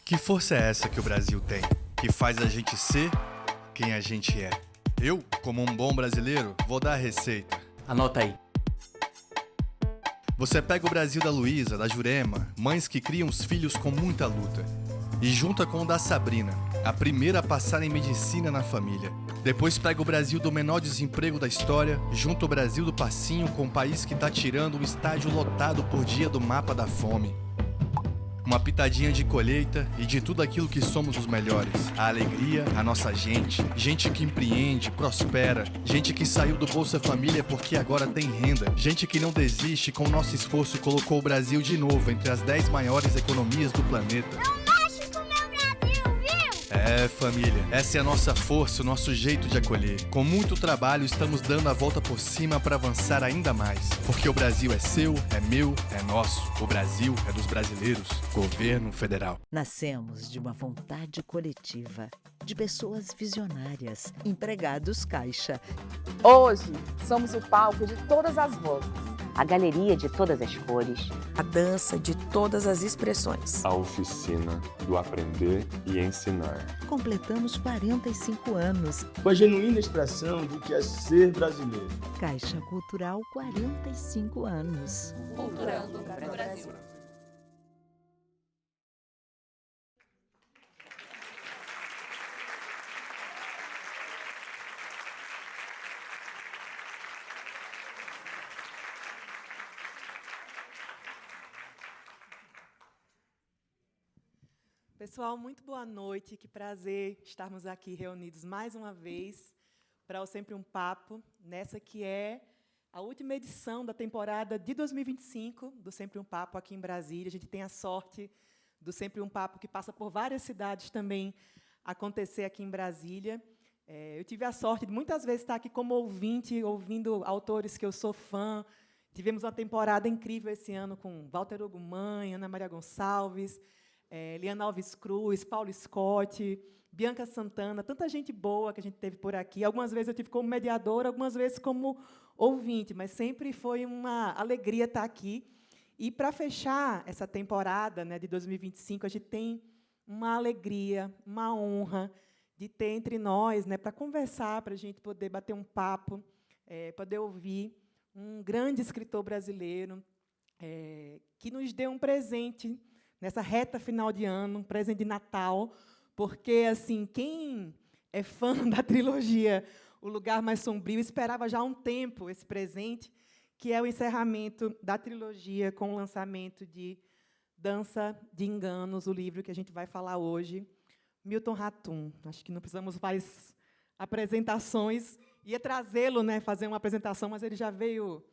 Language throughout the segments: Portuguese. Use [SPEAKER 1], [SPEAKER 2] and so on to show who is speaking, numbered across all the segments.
[SPEAKER 1] Que força é essa que o Brasil tem, que faz a gente ser quem a gente é? Eu, como um bom brasileiro, vou dar a receita.
[SPEAKER 2] Anota aí.
[SPEAKER 1] Você pega o Brasil da Luísa, da Jurema, mães que criam os filhos com muita luta, e junta com o da Sabrina, a primeira a passar em medicina na família. Depois pega o Brasil do menor desemprego da história, junta o Brasil do passinho com o país que tá tirando um estádio lotado por dia do mapa da fome. Uma pitadinha de colheita e de tudo aquilo que somos os melhores. A alegria, a nossa gente. Gente que empreende, prospera. Gente que saiu do Bolsa Família porque agora tem renda. Gente que não desiste, com nosso esforço colocou o Brasil de novo entre as 10 maiores economias do planeta. É, família, essa é a nossa força, o nosso jeito de acolher. Com muito trabalho, estamos dando a volta por cima para avançar ainda mais. Porque o Brasil é seu, é meu, é nosso. O Brasil é dos brasileiros. Governo Federal.
[SPEAKER 3] Nascemos de uma vontade coletiva, de pessoas visionárias, empregados caixa.
[SPEAKER 4] Hoje, somos o palco de todas as vozes.
[SPEAKER 5] A galeria de todas as cores.
[SPEAKER 6] A dança de todas as expressões.
[SPEAKER 7] A oficina do aprender e ensinar.
[SPEAKER 3] Completamos 45 anos.
[SPEAKER 8] Com a genuína expressão do que é ser brasileiro.
[SPEAKER 3] Caixa Cultural, 45 anos.
[SPEAKER 4] Culturando para o Brasil.
[SPEAKER 9] Pessoal, muito boa noite. Que prazer estarmos aqui reunidos mais uma vez para o Sempre um Papo, nessa que é a última edição da temporada de 2025 do Sempre um Papo aqui em Brasília. A gente tem a sorte do Sempre um Papo, que passa por várias cidades também, acontecer aqui em Brasília. Eu tive a sorte de muitas vezes estar aqui como ouvinte, ouvindo autores que eu sou fã. Tivemos uma temporada incrível esse ano com Walter Ugumãe, Ana Maria Gonçalves, Liana Alves Cruz, Paulo Scott, Bianca Santana, tanta gente boa que a gente teve por aqui. Algumas vezes eu tive como mediadora, algumas vezes como ouvinte, mas sempre foi uma alegria estar aqui. E, para fechar essa temporada, né, de 2025, a gente tem uma alegria, uma honra de ter entre nós, né, para conversar, para a gente poder bater um papo, poder ouvir um grande escritor brasileiro que nos deu um presente nessa reta final de ano, um presente de Natal, porque, assim, quem é fã da trilogia O Lugar Mais Sombrio esperava já há um tempo esse presente, que é o encerramento da trilogia com o lançamento de Dança de Enganos, o livro que a gente vai falar hoje. Milton Ratum. Acho que não precisamos mais apresentações. Ia trazê-lo, né, fazer uma apresentação, mas ele já veio,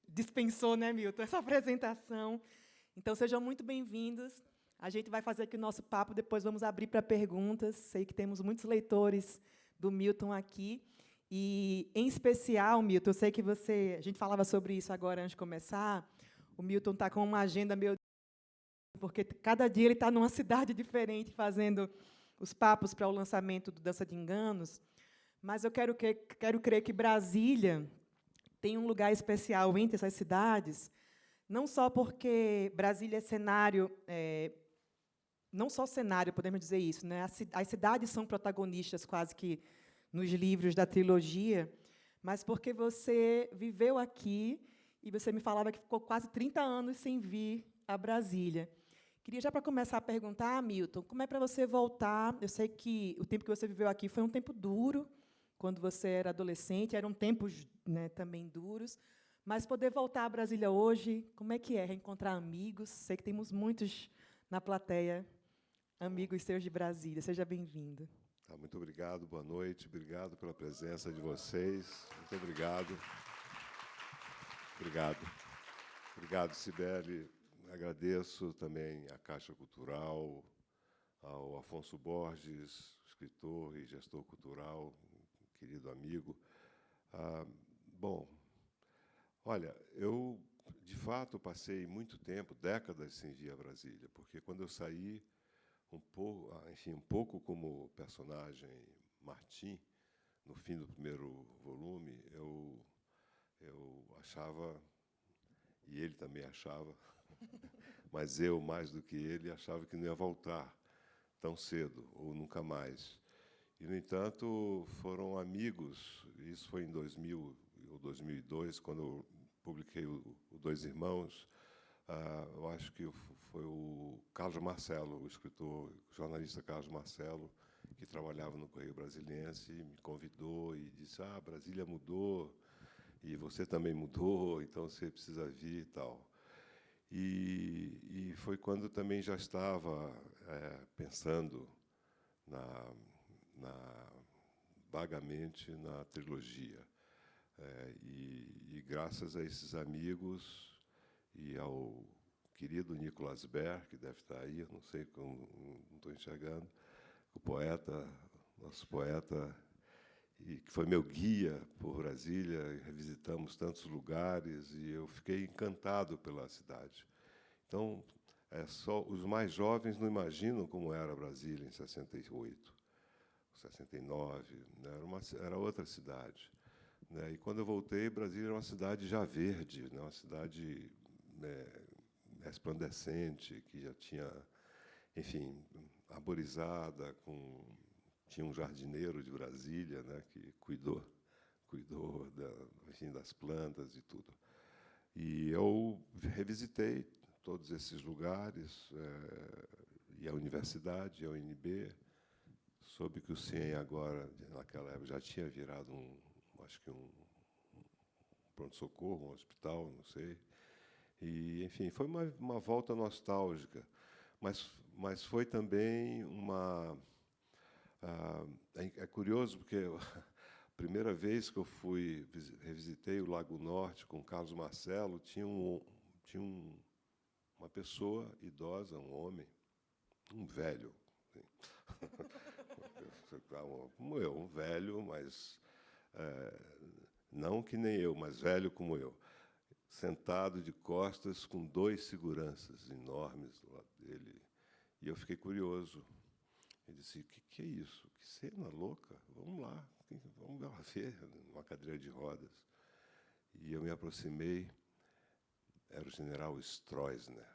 [SPEAKER 9] dispensou, né, Milton, essa apresentação. Então, sejam muito bem-vindos. A gente vai fazer aqui o nosso papo, depois vamos abrir para perguntas. Sei que temos muitos leitores do Milton aqui. E, em especial, Milton, eu sei que a gente falava sobre isso agora antes de começar, o Milton está com uma agenda meio... porque cada dia ele está numa cidade diferente, fazendo os papos para o lançamento do Dança de Enganos. Mas eu quero crer que Brasília tem um lugar especial entre essas cidades, não só porque Brasília é cenário, não só cenário, podemos dizer isso, né? As cidades são protagonistas quase que nos livros da trilogia, mas porque você viveu aqui e você me falava que ficou quase 30 anos sem vir a Brasília. Queria, já para começar a perguntar, Milton, como é para você voltar? Eu sei que o tempo que você viveu aqui foi um tempo duro, quando você era adolescente, eram tempos, né, também duros, mas poder voltar a Brasília hoje, como é que é reencontrar amigos? Sei que temos muitos na plateia, amigos seus de Brasília. Seja bem-vindo.
[SPEAKER 10] Muito obrigado, boa noite. Obrigado pela presença de vocês. Muito obrigado. Obrigado, Cibele. Agradeço também à Caixa Cultural, ao Afonso Borges, escritor e gestor cultural, querido amigo. Bom, olha, eu, de fato, passei muito tempo, décadas, sem vir a Brasília, porque, quando eu saí, um pouco como o personagem Martim, no fim do primeiro volume, eu achava, e ele também achava, mas eu, mais do que ele, achava que não ia voltar tão cedo, ou nunca mais. E, no entanto, foram amigos. Isso foi em 2000 ou 2002, quando eu publiquei o Dois Irmãos. Eu acho que foi o Carlos Marcelo, o escritor, o jornalista Carlos Marcelo, que trabalhava no Correio Brasiliense, me convidou e disse: Brasília mudou, e você também mudou, então você precisa vir e tal. E foi quando também já estava pensando vagamente na trilogia. E graças a esses amigos e ao querido Nicolas Ber, que deve estar aí, eu não sei, não estou enxergando, o poeta, nosso poeta, e que foi meu guia por Brasília, e revisitamos tantos lugares, e eu fiquei encantado pela cidade. Então, só os mais jovens não imaginam como era Brasília em 68, 69, né? Era outra cidade. Né? E, quando eu voltei, Brasília era uma cidade já verde, né? Uma cidade, né, resplandecente, que já tinha, enfim, arborizada, tinha um jardineiro de Brasília, né, que cuidou enfim, das plantas e tudo. E eu revisitei todos esses lugares, e a universidade, a UNB, soube que o CIEM agora, naquela época, já tinha virado acho que um pronto-socorro, um hospital, não sei. E, enfim, foi uma volta nostálgica, mas foi também uma... é curioso, porque a primeira vez que eu revisitei o Lago Norte com Carlos Marcelo, tinha uma pessoa idosa, um homem, um velho, como eu, um velho, mas não que nem eu, mas velho como eu, sentado de costas com 2 seguranças enormes do lado dele. E eu fiquei curioso. Eu disse: o que é isso? Que cena louca! Vamos lá ver, numa cadeira de rodas. E eu me aproximei. Era o general Stroessner,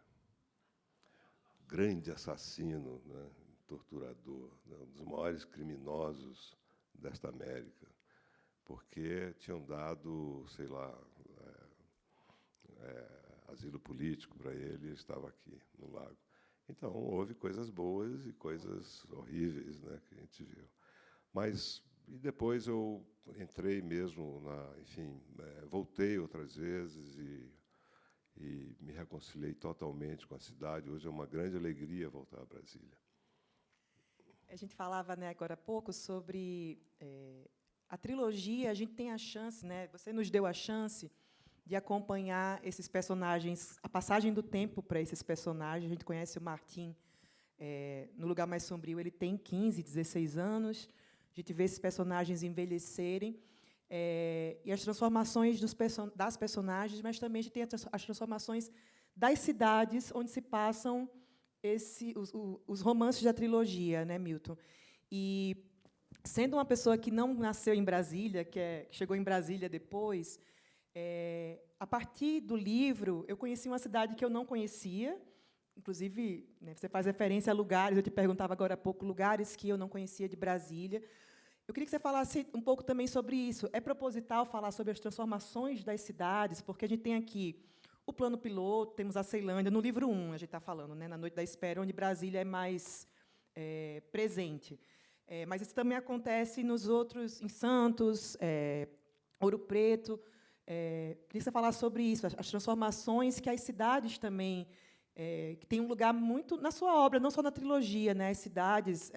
[SPEAKER 10] grande assassino, né, torturador, né, um dos maiores criminosos desta América, porque tinham dado, sei lá, asilo político para ele, e estava aqui no lago. Então, houve coisas boas e coisas horríveis, né, que a gente viu. E depois eu entrei mesmo enfim, voltei outras vezes e me reconciliei totalmente com a cidade. Hoje é uma grande alegria voltar a Brasília.
[SPEAKER 9] A gente falava, né, agora há pouco sobre a trilogia. A gente tem a chance, né, você nos deu a chance de acompanhar esses personagens, a passagem do tempo para esses personagens. A gente conhece o Martim no Lugar Mais Sombrio, ele tem 15, 16 anos. A gente vê esses personagens envelhecerem, e as transformações das personagens, mas também a gente tem as transformações das cidades onde se passam os romances da trilogia, né, Milton? E, sendo uma pessoa que não nasceu em Brasília, que chegou em Brasília depois, a partir do livro, eu conheci uma cidade que eu não conhecia. Inclusive, né, você faz referência a lugares, eu te perguntava agora há pouco, lugares que eu não conhecia de Brasília. Eu queria que você falasse um pouco também sobre isso. É proposital falar sobre as transformações das cidades, porque a gente tem aqui o plano piloto, temos a Ceilândia, no livro 1, a gente está falando, né, Na Noite da Espera, onde Brasília é mais presente. Mas isso também acontece nos outros, em Santos, Ouro Preto. Queria que você falasse sobre isso, as transformações que as cidades também, que tem um lugar muito na sua obra, não só na trilogia, né, as cidades,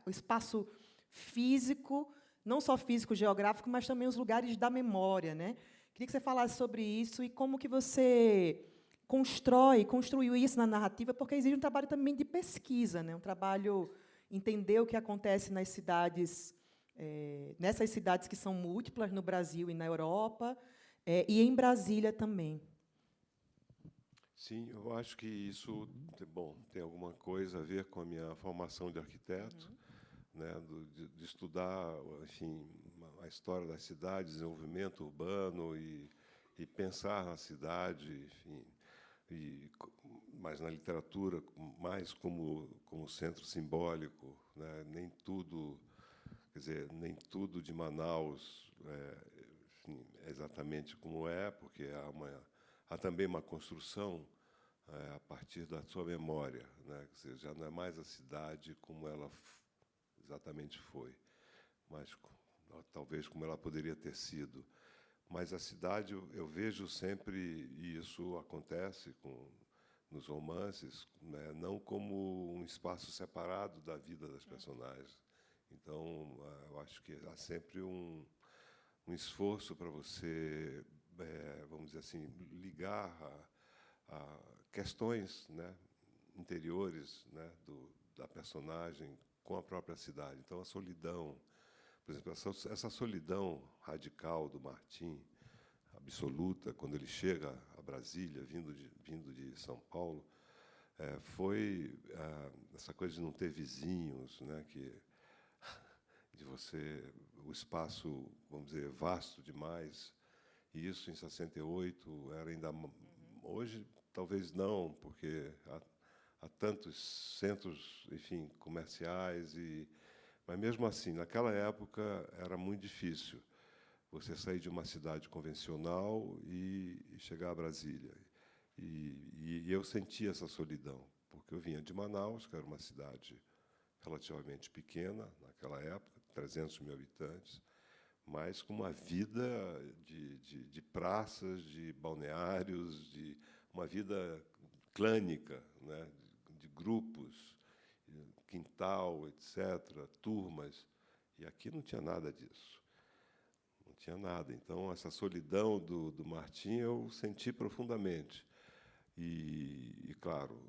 [SPEAKER 9] o espaço físico, não só físico, geográfico, mas também os lugares da memória, né? Queria que você falasse sobre isso e como que você construiu isso na narrativa, porque exige um trabalho também de pesquisa, né? Um trabalho, entender o que acontece nas cidades, nessas cidades que são múltiplas no Brasil e na Europa, e em Brasília também.
[SPEAKER 10] Sim, eu acho que isso, tem alguma coisa a ver com a minha formação de arquiteto, né, de estudar, enfim, a história da cidade, desenvolvimento urbano e pensar na cidade, enfim, mas na literatura mais como centro simbólico, né? Nem tudo, quer dizer, nem tudo de Manaus enfim, é exatamente como é, porque há também uma construção a partir da sua memória, né? Quer dizer, já não é mais a cidade como ela exatamente foi, mas talvez como ela poderia ter sido. Mas a cidade, eu vejo sempre, e isso acontece nos romances, né, não como um espaço separado da vida das personagens. Então, eu acho que há sempre um esforço para você, vamos dizer assim, ligar a questões, né, interiores, né, da personagem com a própria cidade. Então, a solidão, por exemplo, essa solidão radical do Martim, absoluta, quando ele chega a Brasília, vindo de São Paulo, foi essa coisa de não ter vizinhos, né, de você, o espaço, vamos dizer, vasto demais. E isso, em 68, era ainda... Hoje, talvez não, porque há tantos centros, enfim, comerciais, mas, mesmo assim, naquela época, era muito difícil você sair de uma cidade convencional e chegar a Brasília. E eu sentia essa solidão, porque eu vinha de Manaus, que era uma cidade relativamente pequena naquela época, 300 mil habitantes, mas com uma vida de praças, de balneários, de uma vida clânica, né, de grupos, quintal, etc., turmas. E aqui não tinha nada disso. Não tinha nada. Então, essa solidão do Martim eu senti profundamente. E claro,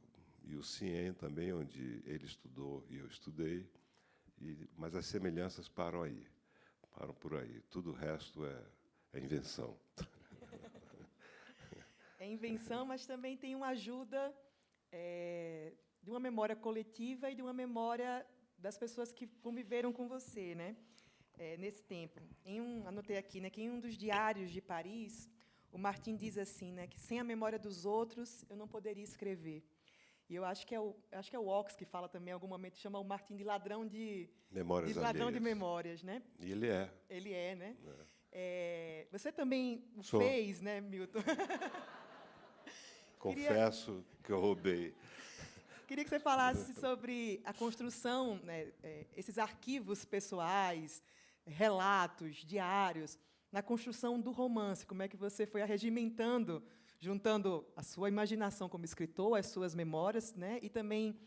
[SPEAKER 10] e o CIEM também, onde ele estudou e eu estudei, mas as semelhanças param aí, param por aí. Tudo o resto é invenção.
[SPEAKER 9] É invenção, mas também tem uma ajuda de uma memória coletiva e de uma memória das pessoas que conviveram com você, né? Nesse tempo. Anotei aqui, né, que em um dos diários de Paris, o Martim diz assim, né, que sem a memória dos outros eu não poderia escrever. E eu acho que é o Ox que fala também, em algum momento, chama o Martim de ladrão de memórias, né?
[SPEAKER 10] E ele é.
[SPEAKER 9] Ele é, né? Você também fez, né, Milton?
[SPEAKER 10] Confesso que eu roubei.
[SPEAKER 9] Queria que você falasse sobre a construção, né, esses arquivos pessoais, relatos, diários, na construção do romance. Como é que você foi arregimentando, juntando a sua imaginação como escritor, as suas memórias, né, e também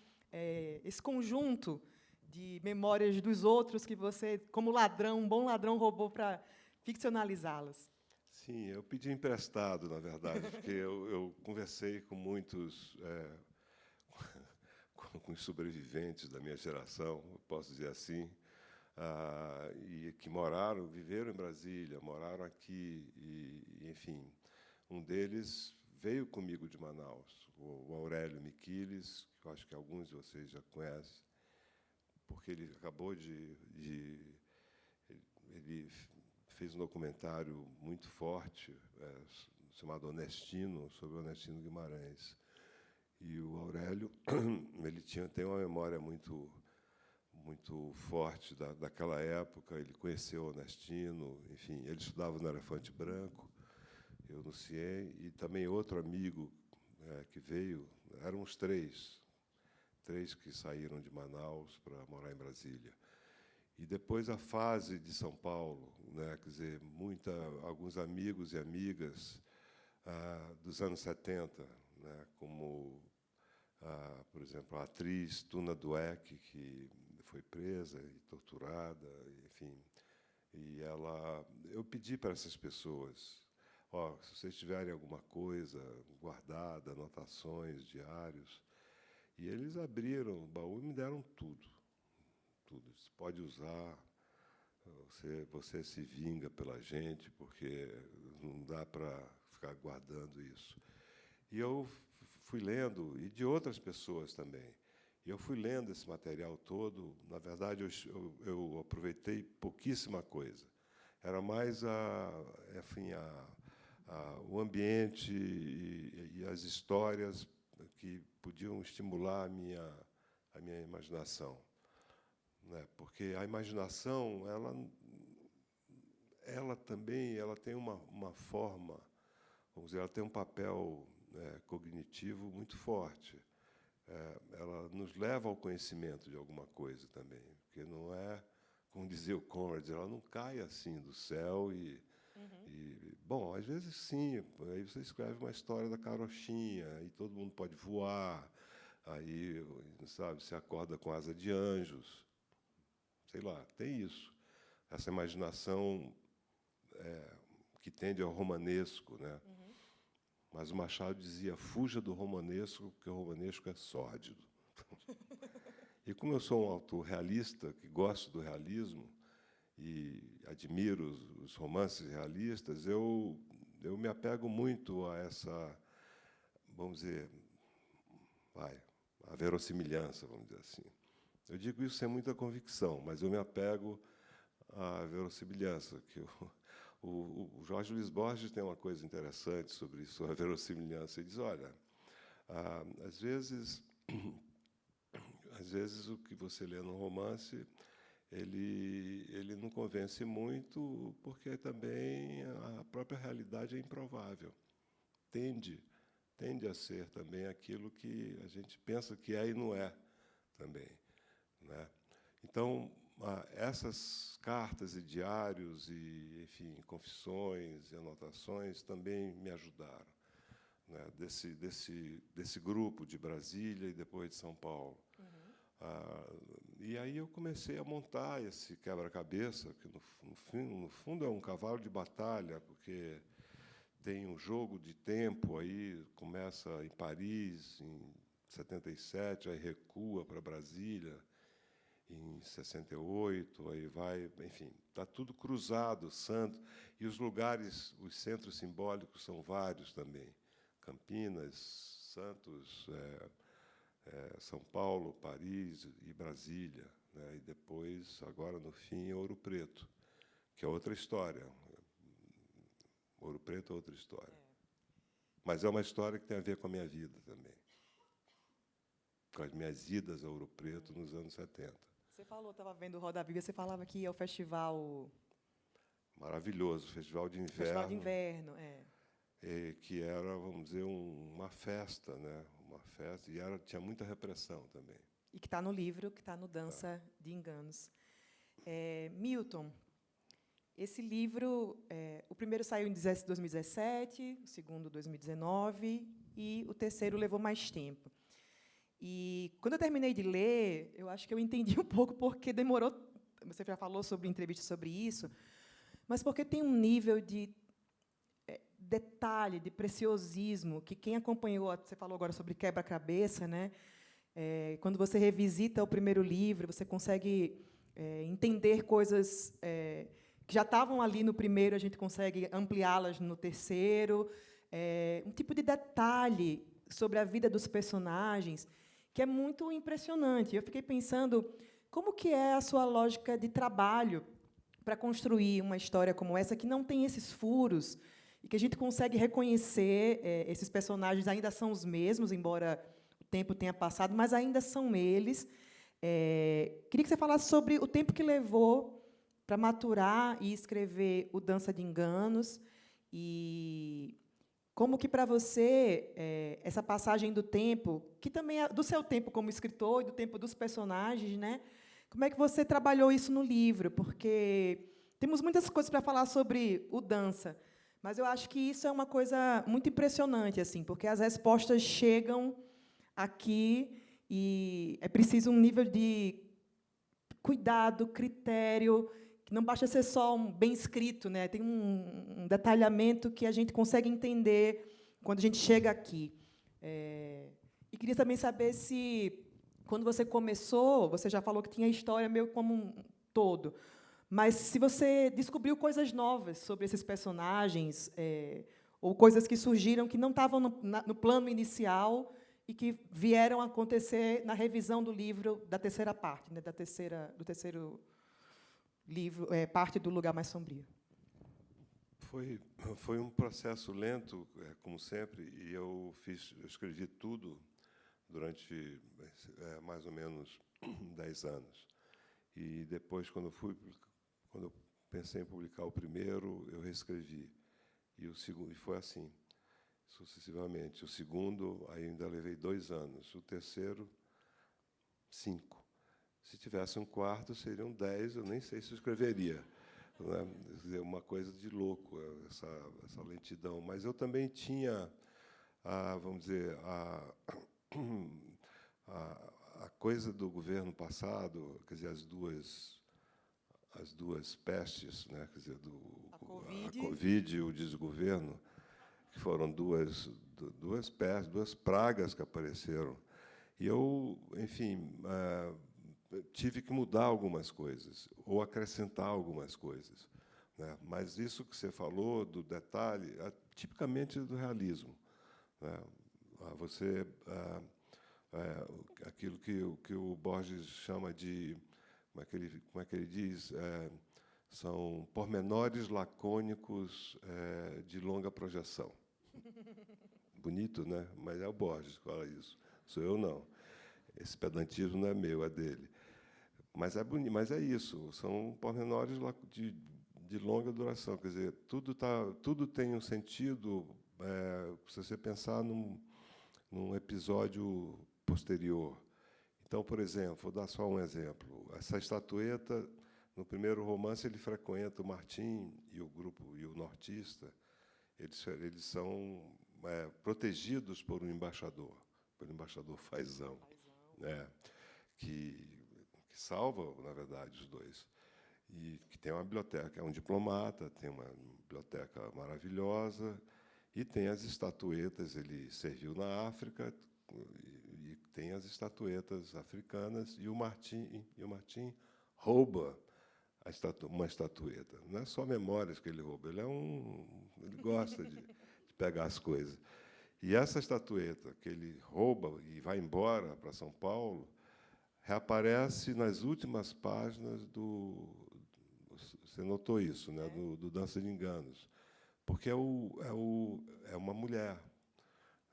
[SPEAKER 9] esse conjunto de memórias dos outros que você, como ladrão, um bom ladrão, roubou para ficcionalizá-las.
[SPEAKER 10] Sim, eu pedi emprestado, na verdade, porque eu conversei com muitos... com os sobreviventes da minha geração, eu posso dizer assim, e que viveram em Brasília, moraram aqui, e enfim, um deles veio comigo de Manaus, o Aurélio Miquiles, que eu acho que alguns de vocês já conhecem, porque ele acabou ele fez um documentário muito forte, chamado Onestino, sobre Onestino Guimarães. E o Aurélio ele tem uma memória muito forte daquela época. Ele conheceu o Onestino, enfim, ele estudava no Elefante Branco, eu no CIEM, e também outro amigo que veio, eram os três que saíram de Manaus para morar em Brasília. E depois a fase de São Paulo, né, quer dizer, alguns amigos e amigas dos anos 70, né, como, por exemplo, a atriz Tuna Dueck, que foi presa e torturada, enfim. E eu pedi para essas pessoas, se vocês tiverem alguma coisa guardada, anotações, diários, e eles abriram o baú e me deram tudo. Tudo. Você pode usar, você se vinga pela gente, porque não dá para ficar guardando isso. E eu fui lendo, e de outras pessoas também. E eu fui lendo esse material todo. Na verdade, eu aproveitei pouquíssima coisa. Era mais o ambiente e as histórias que podiam estimular a minha imaginação, né? Porque a imaginação, ela também tem uma forma, vamos dizer, ela tem um papel, cognitivo muito forte. Ela nos leva ao conhecimento de alguma coisa também, porque não é, como dizia o Conrad, ela não cai assim do céu e bom, às vezes sim, aí você escreve uma história da carochinha e todo mundo pode voar, aí, sabe, você acorda com asa de anjos, sei lá, tem isso, essa imaginação que tende ao romanesco, né? Mas o Machado dizia, fuja do romanesco, porque o romanesco é sórdido. E como eu sou um autor realista, que gosto do realismo, e admiro os romances realistas, eu me apego muito a essa, vamos dizer, a verossimilhança, vamos dizer assim. Eu digo isso sem muita convicção, mas eu me apego à verossimilhança, que o Jorge Luiz Borges tem uma coisa interessante sobre isso, a verossimilhança. Ele diz, olha, às vezes o que você lê no romance, ele não convence muito, porque também a própria realidade é improvável. Tende a ser também aquilo que a gente pensa que é e não é também, né? Então, essas cartas e diários e, enfim, confissões e anotações também me ajudaram, né? Desse grupo de Brasília e depois de São Paulo. E aí eu comecei a montar esse quebra-cabeça, que no fundo é um cavalo de batalha, porque tem um jogo de tempo, aí começa em Paris, em 77, aí recua para Brasília, em 68, aí vai, enfim, está tudo cruzado, Santos, e os lugares, os centros simbólicos são vários também, Campinas, Santos, São Paulo, Paris e Brasília, né? E depois, agora no fim, Ouro Preto, que é outra história. Ouro Preto é outra história. Mas é uma história que tem a ver com a minha vida também, com as minhas idas a Ouro Preto nos anos 70.
[SPEAKER 9] Você falou, estava vendo o Roda Viva, você falava que ia ao festival...
[SPEAKER 10] Maravilhoso, Festival de Inverno.
[SPEAKER 9] Festival de Inverno,
[SPEAKER 10] que era, vamos dizer, uma festa, né? Uma festa, e tinha muita repressão também.
[SPEAKER 9] E que está no livro, que está no Dança de Enganos. Milton, esse livro, o primeiro saiu em 2017, o segundo 2019, e o terceiro levou mais tempo. E, quando eu terminei de ler, eu acho que eu entendi um pouco porque demorou... Você já falou sobre entrevista sobre isso, mas porque tem um nível de detalhe, de preciosismo, que quem acompanhou, você falou agora sobre quebra-cabeça, né? Quando você revisita o primeiro livro, você consegue entender coisas que já estavam ali no primeiro, a gente consegue ampliá-las no terceiro. Um tipo de detalhe sobre a vida dos personagens que é muito impressionante. Eu fiquei pensando como que é a sua lógica de trabalho para construir uma história como essa, que não tem esses furos, e que a gente consegue reconhecer, esses personagens ainda são os mesmos, embora o tempo tenha passado, mas ainda são eles. Queria que você falasse sobre o tempo que levou para maturar e escrever o Dança de Enganos, e como que, para você, essa passagem do tempo, que também é do seu tempo como escritor e do tempo dos personagens, né? Como é que você trabalhou isso no livro? Porque temos muitas coisas para falar sobre o Dança, mas eu acho que isso é uma coisa muito impressionante, assim, porque as respostas chegam aqui e é preciso um nível de cuidado, critério, que não basta ser só bem escrito, né? Tem um detalhamento que a gente consegue entender quando a gente chega aqui. E queria também saber se, quando você começou, você já falou que tinha a história meio como um todo, mas se você descobriu coisas novas sobre esses personagens, ou coisas que surgiram que não estavam no plano inicial e que vieram a acontecer na revisão do livro da terceira parte, né, do terceiro livro, parte do Lugar Mais Sombrio.
[SPEAKER 10] Foi um processo lento, como sempre, e eu escrevi tudo durante mais ou menos 10 anos. E depois, quando eu pensei em publicar o primeiro, eu reescrevi. E o segundo, e foi assim, sucessivamente. O segundo, ainda levei 2 anos. O terceiro, 5. Se tivesse um quarto, seriam 10. Eu nem sei se eu escreveria. Né? Quer dizer, uma coisa de louco, essa lentidão. Mas eu também tinha, vamos dizer, a coisa do governo passado, quer dizer, as duas pestes, né? Quer dizer, a Covid e o desgoverno, que foram duas pestes, 2 pragas que apareceram. E eu, enfim, tive que mudar algumas coisas, ou acrescentar algumas coisas. Né? Mas isso que você falou, do detalhe, é tipicamente do realismo. Né? Você... aquilo que o Borges chama de, como é que ele diz, são pormenores lacônicos de longa projeção. Bonito, né? Mas é o Borges que fala isso. Sou eu, não. Esse pedantismo não é meu, é dele. Mas é bonito, mas é isso. São pormenores de longa duração. Quer dizer, tudo tem um sentido. Se você pensar num episódio posterior. Então, por exemplo, vou dar só um exemplo. Essa estatueta, no primeiro romance, ele frequenta o Martim e o grupo e o nortista. Eles são protegidos por um embaixador, pelo embaixador Fazão, né, que salva, na verdade, os dois. E que tem uma biblioteca, é um diplomata, tem uma biblioteca maravilhosa, e tem as estatuetas. Ele serviu na África, e tem as estatuetas africanas, e o Martim rouba uma estatueta. Não é só memórias que ele rouba, ele gosta de pegar as coisas. E essa estatueta que ele rouba e vai embora para São Paulo reaparece nas últimas páginas você notou isso, né, do Dança de Enganos, porque é uma mulher,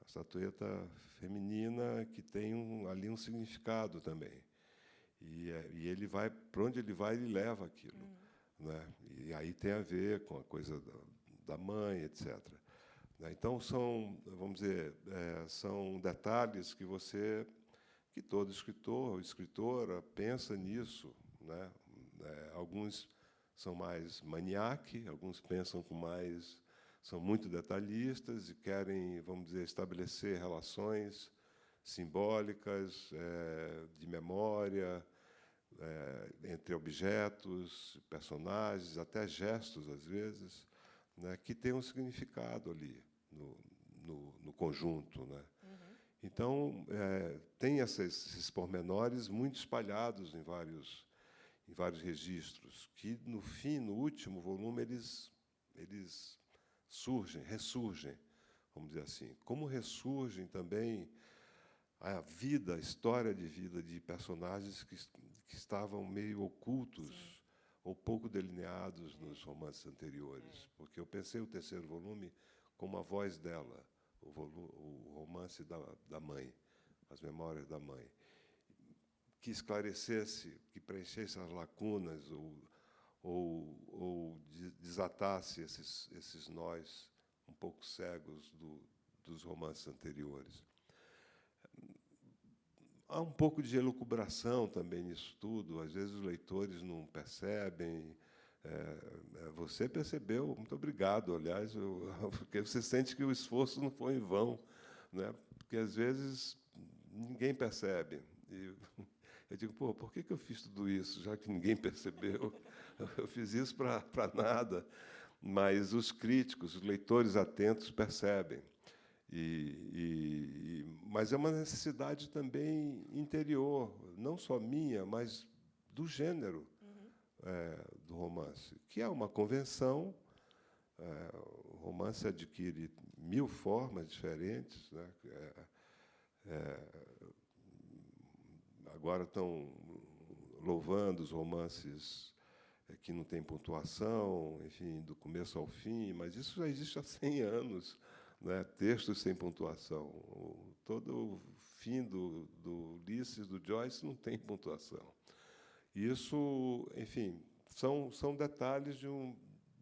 [SPEAKER 10] a estatueta feminina que tem ali um significado também. E ele vai, para onde ele vai, ele leva aquilo. Né? E aí tem a ver com a coisa da mãe, etc. Então, vamos dizer, são detalhes que todo escritor ou escritora pensa nisso. Né? Alguns são mais maniaques, alguns pensam são muito detalhistas e querem, vamos dizer, estabelecer relações simbólicas, de memória, entre objetos, personagens, até gestos, às vezes, né, que têm um significado ali no conjunto. Né? Então, tem esses pormenores muito espalhados em vários registros, que, no último volume, eles ressurgem, vamos dizer assim. Como ressurgem também a história de vida de personagens que estavam meio ocultos, sim, ou pouco delineados nos romances anteriores. Porque eu pensei o terceiro volume como a voz dela, o romance da mãe, as memórias da mãe, que esclarecesse, que preenchesse as lacunas ou desatasse esses nós um pouco cegos dos romances anteriores. Há um pouco de elucubração também nisso tudo. Às vezes os leitores não percebem. Você percebeu, muito obrigado, aliás, porque você sente que o esforço não foi em vão, né? Porque, às vezes, ninguém percebe. E eu digo, por que eu fiz tudo isso, já que ninguém percebeu? Eu fiz isso para nada. Mas os críticos, os leitores atentos percebem. Mas é uma necessidade também interior, não só minha, mas do gênero do romance, que é uma convenção. O romance adquire 1000 formas diferentes. Né? Agora estão louvando os romances que não tem pontuação, enfim, do começo ao fim, mas isso já existe há 100 anos, né? Textos sem pontuação. Todo o fim do Ulisses, do Joyce, não tem pontuação. Isso, enfim, são detalhes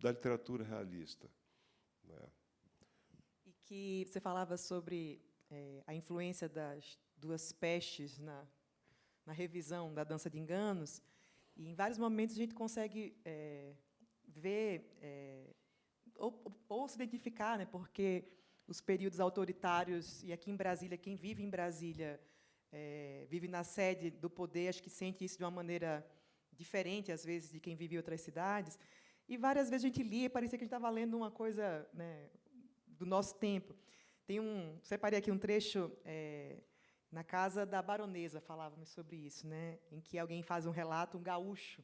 [SPEAKER 10] da literatura realista, né?
[SPEAKER 9] E que você falava sobre a influência das duas pestes na revisão da Dança de Enganos, e, em vários momentos, a gente consegue ver ou se identificar, né, porque os períodos autoritários, e aqui em Brasília, quem vive em Brasília vive na sede do poder, acho que sente isso de uma maneira diferente, às vezes, de quem vive em outras cidades. E várias vezes a gente lia e parecia que a gente estava lendo uma coisa, né, do nosso tempo. Separei aqui um trecho na Casa da Baronesa, falávamos sobre isso, né, em que alguém faz um relato, um gaúcho,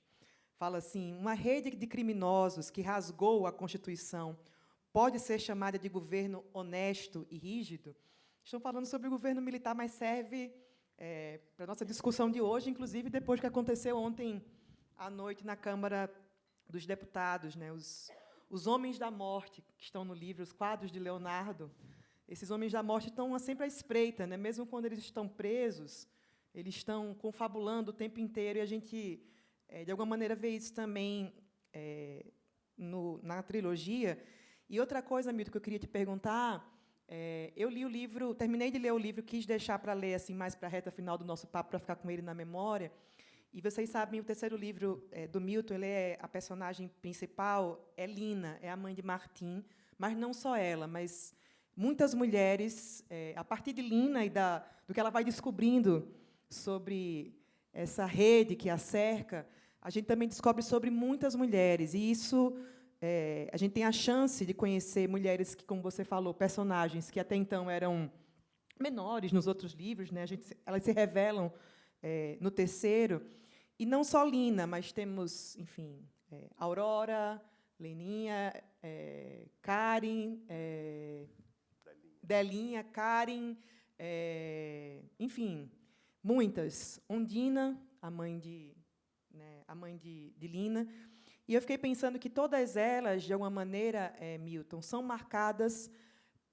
[SPEAKER 9] fala assim: uma rede de criminosos que rasgou a Constituição pode ser chamada de governo honesto e rígido? Estão falando sobre o governo militar, mas serve para a nossa discussão de hoje, inclusive depois que aconteceu ontem à noite na Câmara dos Deputados, né, os homens da morte, que estão no livro, os quadros de Leonardo. Esses homens da morte estão sempre à espreita, né? Mesmo quando eles estão presos, eles estão confabulando o tempo inteiro, e a gente, de alguma maneira, vê isso também na trilogia. E outra coisa, Milton, que eu queria te perguntar, eu li o livro, terminei de ler o livro, quis deixar para ler assim mais para a reta final do nosso papo, para ficar com ele na memória. E vocês sabem, o terceiro livro do Milton, a personagem principal é Lina, é a mãe de Martim, mas não só ela, mas muitas mulheres, a partir de Lina e do que ela vai descobrindo sobre essa rede que a cerca, a gente também descobre sobre muitas mulheres. E isso, a gente tem a chance de conhecer mulheres que, como você falou, personagens que até então eram menores nos outros livros, né? Elas se revelam no terceiro. E não só Lina, mas temos, enfim, Aurora, Leninha, Karen, Delinha, Karen, enfim, muitas. Ondina, a mãe de Lina. E eu fiquei pensando que todas elas, de alguma maneira, Milton, são marcadas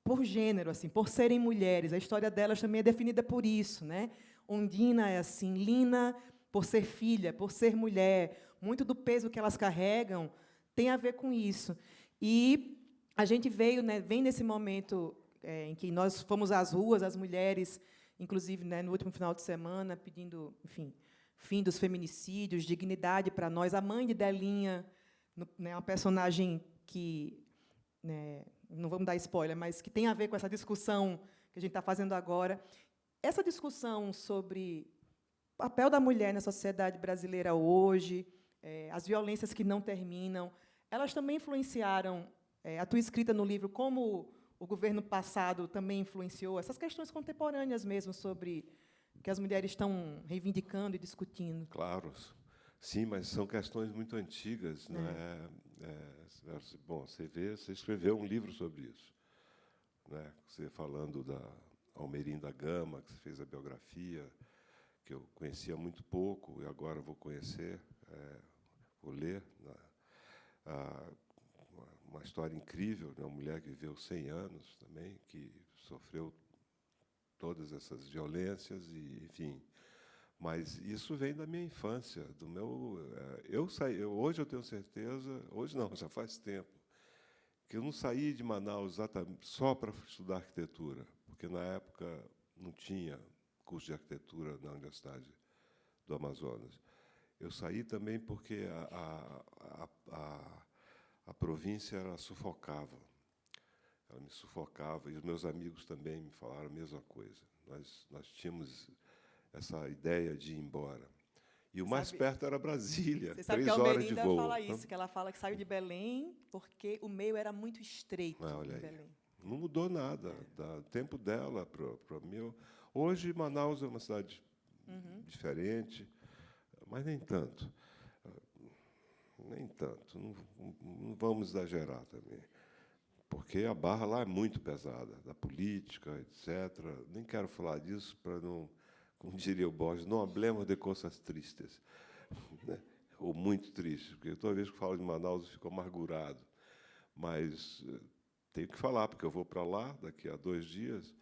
[SPEAKER 9] por gênero, assim, por serem mulheres. A história delas também é definida por isso, né? Ondina é assim, Lina, por ser filha, por ser mulher. Muito do peso que elas carregam tem a ver com isso. E a gente vem nesse momento em que nós fomos às ruas, as mulheres, inclusive, né, no último final de semana, pedindo, enfim, fim dos feminicídios, dignidade para nós. A mãe de Delinha, né, uma personagem que, né, não vamos dar spoiler, mas que tem a ver com essa discussão que a gente está fazendo agora. Essa discussão sobre o papel da mulher na sociedade brasileira hoje, as violências que não terminam, elas também influenciaram a tua escrita no livro, como o governo passado também influenciou essas questões contemporâneas mesmo, sobre que as mulheres estão reivindicando e discutindo.
[SPEAKER 10] Claro, sim, mas são questões muito antigas, né? Bom, você escreveu um livro sobre isso, né? Você falando da Almerinda Gama, que você fez a biografia, que eu conhecia muito pouco e agora vou conhecer, vou ler, né? Uma história incrível, né? Uma mulher que viveu 100 anos também, que sofreu todas essas violências e, enfim. Mas isso vem da minha infância, do meu. Hoje eu tenho certeza, hoje não, já faz tempo, que eu não saí de Manaus só para estudar arquitetura, porque na época não tinha curso de arquitetura na Universidade do Amazonas. Eu saí também porque a província ela sufocava. Ela me sufocava, e os meus amigos também me falaram a mesma coisa. Nós tínhamos essa ideia de ir embora. E o mais perto era Brasília, 3 horas de voo.
[SPEAKER 9] Você sabe que a Almerinda fala isso, que ela fala que saiu de Belém porque o meio era muito estreito em Belém.
[SPEAKER 10] Não mudou nada do tempo dela para o meu. Hoje, Manaus é uma cidade diferente, mas nem tanto. Nem tanto. Não vamos exagerar também, porque a barra lá é muito pesada, da política, etc. Nem quero falar disso para não, como diria o Borges, não hablemos de coisas tristes. O muito triste, porque toda vez que eu falo de Manaus eu fico amargurado. Mas tenho que falar, porque eu vou para lá daqui a 2 dias.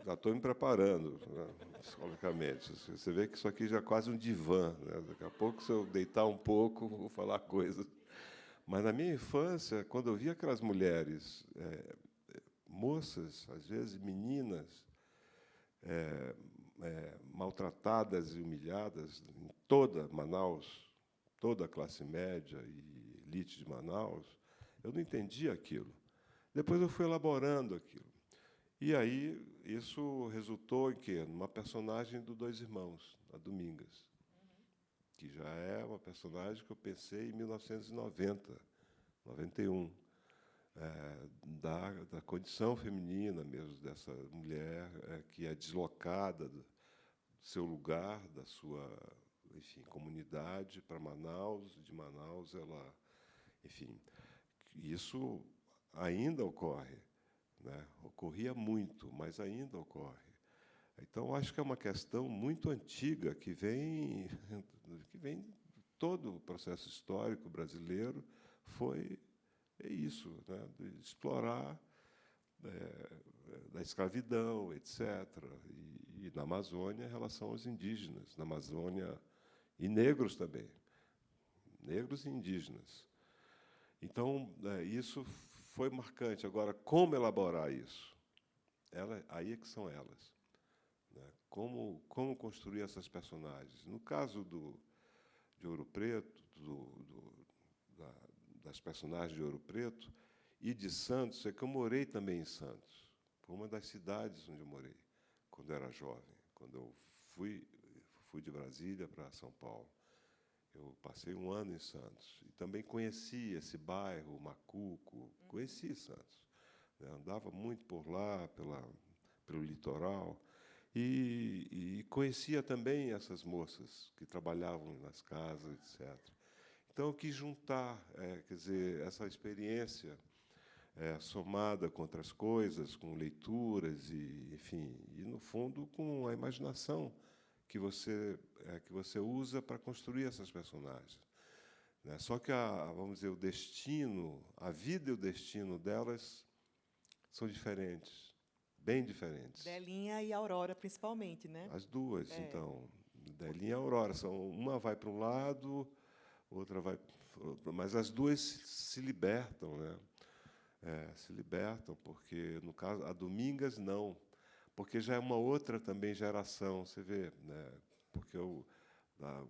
[SPEAKER 10] Já estou me preparando, né, psicologicamente. Você vê que isso aqui já é quase um divã, né? Daqui a pouco, se eu deitar um pouco, vou falar coisas. Mas, na minha infância, quando eu via aquelas mulheres, moças, às vezes meninas, maltratadas e humilhadas em toda Manaus, toda a classe média e elite de Manaus, eu não entendia aquilo. Depois eu fui elaborando aquilo. E aí isso resultou em quê? Numa personagem do Dois Irmãos, a Domingas, que já é uma personagem que eu pensei em 1990, 91, da condição feminina mesmo, dessa mulher que é deslocada do seu lugar, da sua, enfim, comunidade para Manaus, de Manaus ela, enfim, isso ainda ocorre, né? Ocorria muito, mas ainda ocorre. Então, acho que é uma questão muito antiga que vem todo o processo histórico brasileiro foi isso, né? De explorar da escravidão, etc. E na Amazônia, em relação aos indígenas, na Amazônia, e negros também, negros e indígenas. Então, isso foi marcante. Agora, como elaborar isso? Aí é que são elas. Né? Como construir essas personagens? No caso de Ouro Preto, das personagens de Ouro Preto e de Santos, é que eu morei também em Santos. Foi uma das cidades onde eu morei, quando eu era jovem, quando eu fui de Brasília para São Paulo. Eu passei 1 ano em Santos e também conheci esse bairro, Macuco, conheci Santos. Andava muito por lá, pelo litoral, e conhecia também essas moças que trabalhavam nas casas, etc. Então, eu quis juntar, quer dizer, essa experiência somada com outras coisas, com leituras, e, enfim, e, no fundo, com a imaginação que você usa para construir essas personagens. Né? Só que, vamos dizer, o destino, a vida e o destino delas são diferentes, bem diferentes.
[SPEAKER 9] Delinha e Aurora, principalmente, né?
[SPEAKER 10] As duas, então. Delinha e Aurora. Uma vai para um lado, outra vai... Mas as duas se libertam, né? Se libertam, porque, no caso, a Domingas, não. Porque já é uma outra também geração, você vê, né? Porque o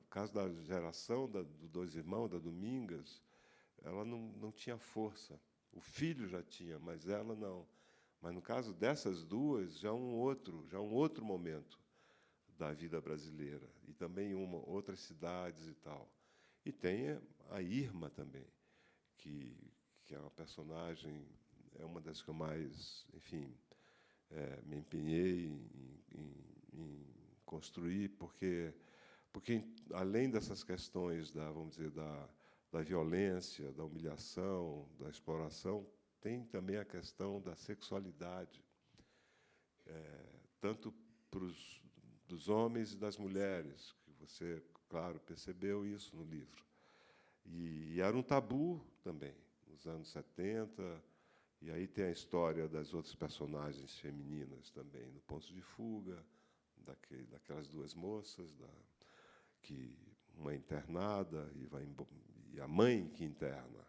[SPEAKER 10] caso da geração do Dois Irmãos, da Domingas, ela não tinha força. O filho já tinha, mas ela não. Mas no caso dessas duas, já um outro momento da vida brasileira e também outras cidades e tal. E tem a Irma também, que é uma personagem, é uma das que eu mais, enfim, me empenhei em construir, porque além dessas questões vamos dizer, da violência, da humilhação, da exploração, tem também a questão da sexualidade, tanto dos homens e das mulheres, que você, claro, percebeu isso no livro. E era um tabu também, nos anos 70. E aí tem a história das outras personagens femininas também, no Ponto de Fuga, daquelas duas moças, que uma é internada e a mãe que interna.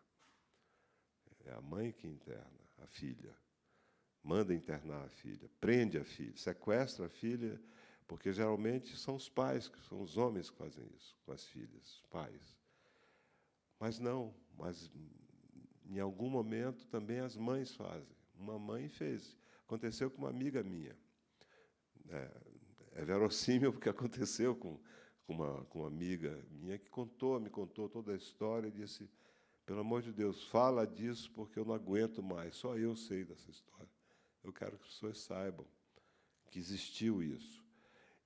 [SPEAKER 10] É a mãe que interna a filha, manda internar a filha, prende a filha, sequestra a filha, porque geralmente são os pais, que são os homens que fazem isso com as filhas, os pais. Mas não, em algum momento também as mães fazem. Uma mãe fez. Aconteceu com uma amiga minha. É verossímil porque aconteceu com uma amiga minha que me contou toda a história e disse: pelo amor de Deus, fala disso porque eu não aguento mais. Só eu sei dessa história. Eu quero que as pessoas saibam que existiu isso.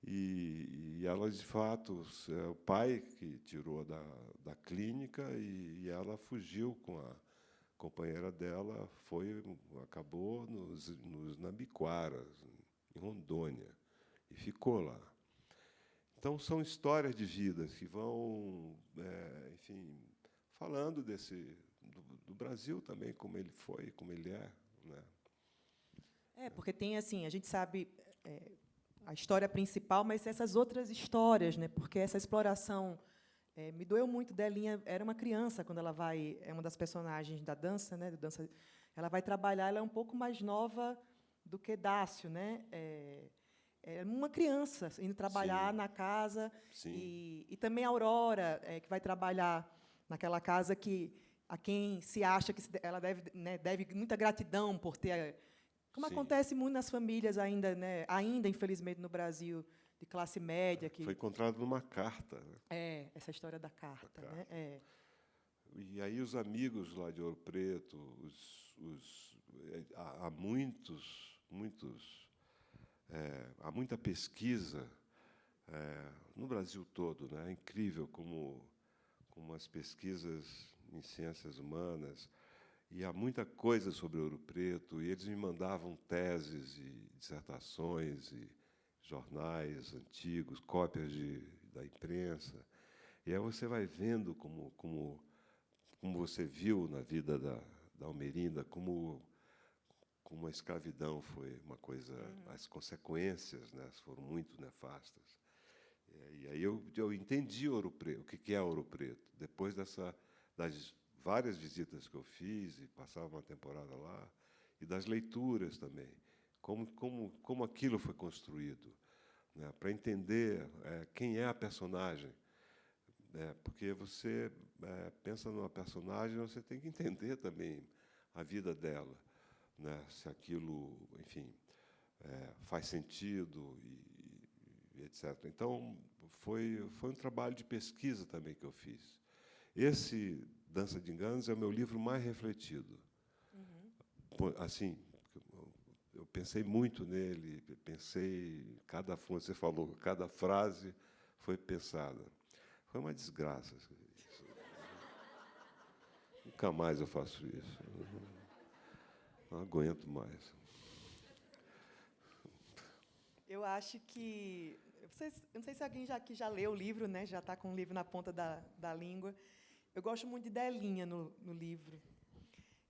[SPEAKER 10] E ela, de fato, é o pai que tirou da clínica e ela fugiu com a companheira dela, acabou nos Nambiquaras, em Rondônia, e ficou lá. Então, são histórias de vidas que vão, enfim, falando do Brasil também, como ele foi, como ele é, né?
[SPEAKER 9] Porque tem, assim, a gente sabe a história principal, mas essas outras histórias, né? Porque essa exploração me doeu muito. Delinha era uma criança quando ela vai, é uma das personagens da dança, né? Ela vai trabalhar, ela é um pouco mais nova do que Dácio, né? É uma criança indo trabalhar na casa. E também a Aurora, que vai trabalhar naquela casa a quem se acha que ela deve muita gratidão por ter, como acontece muito nas famílias ainda, né? Ainda infelizmente no Brasil de classe média, que
[SPEAKER 10] foi encontrado numa carta, né?
[SPEAKER 9] Essa história da carta, né?
[SPEAKER 10] E aí os amigos lá de Ouro Preto, há há muita pesquisa no Brasil todo, né? É incrível como as pesquisas em ciências humanas, e há muita coisa sobre Ouro Preto, e eles me mandavam teses e dissertações e jornais antigos, cópias da imprensa, e aí você vai vendo como você viu na vida da Almerinda, como a escravidão foi uma coisa, as consequências, né, foram muito nefastas. E aí eu entendi Ouro Preto, o que é Ouro Preto, depois das várias visitas que eu fiz, e passava uma temporada lá, e das leituras também, como aquilo foi construído, né, para entender quem é a personagem. Porque você pensa numa personagem, você tem que entender também a vida dela, né, se aquilo, enfim, faz sentido, e etc. Então, foi um trabalho de pesquisa também que eu fiz. Esse Dança de Enganos é o meu livro mais refletido. Assim, eu pensei muito nele, cada você falou, cada frase foi pensada. Foi uma desgraça. Nunca mais eu faço isso. Não aguento mais.
[SPEAKER 9] Eu acho que... Eu não sei se alguém aqui já leu o livro, né? Já está com o livro na ponta da língua. Eu gosto muito de Delinha no livro.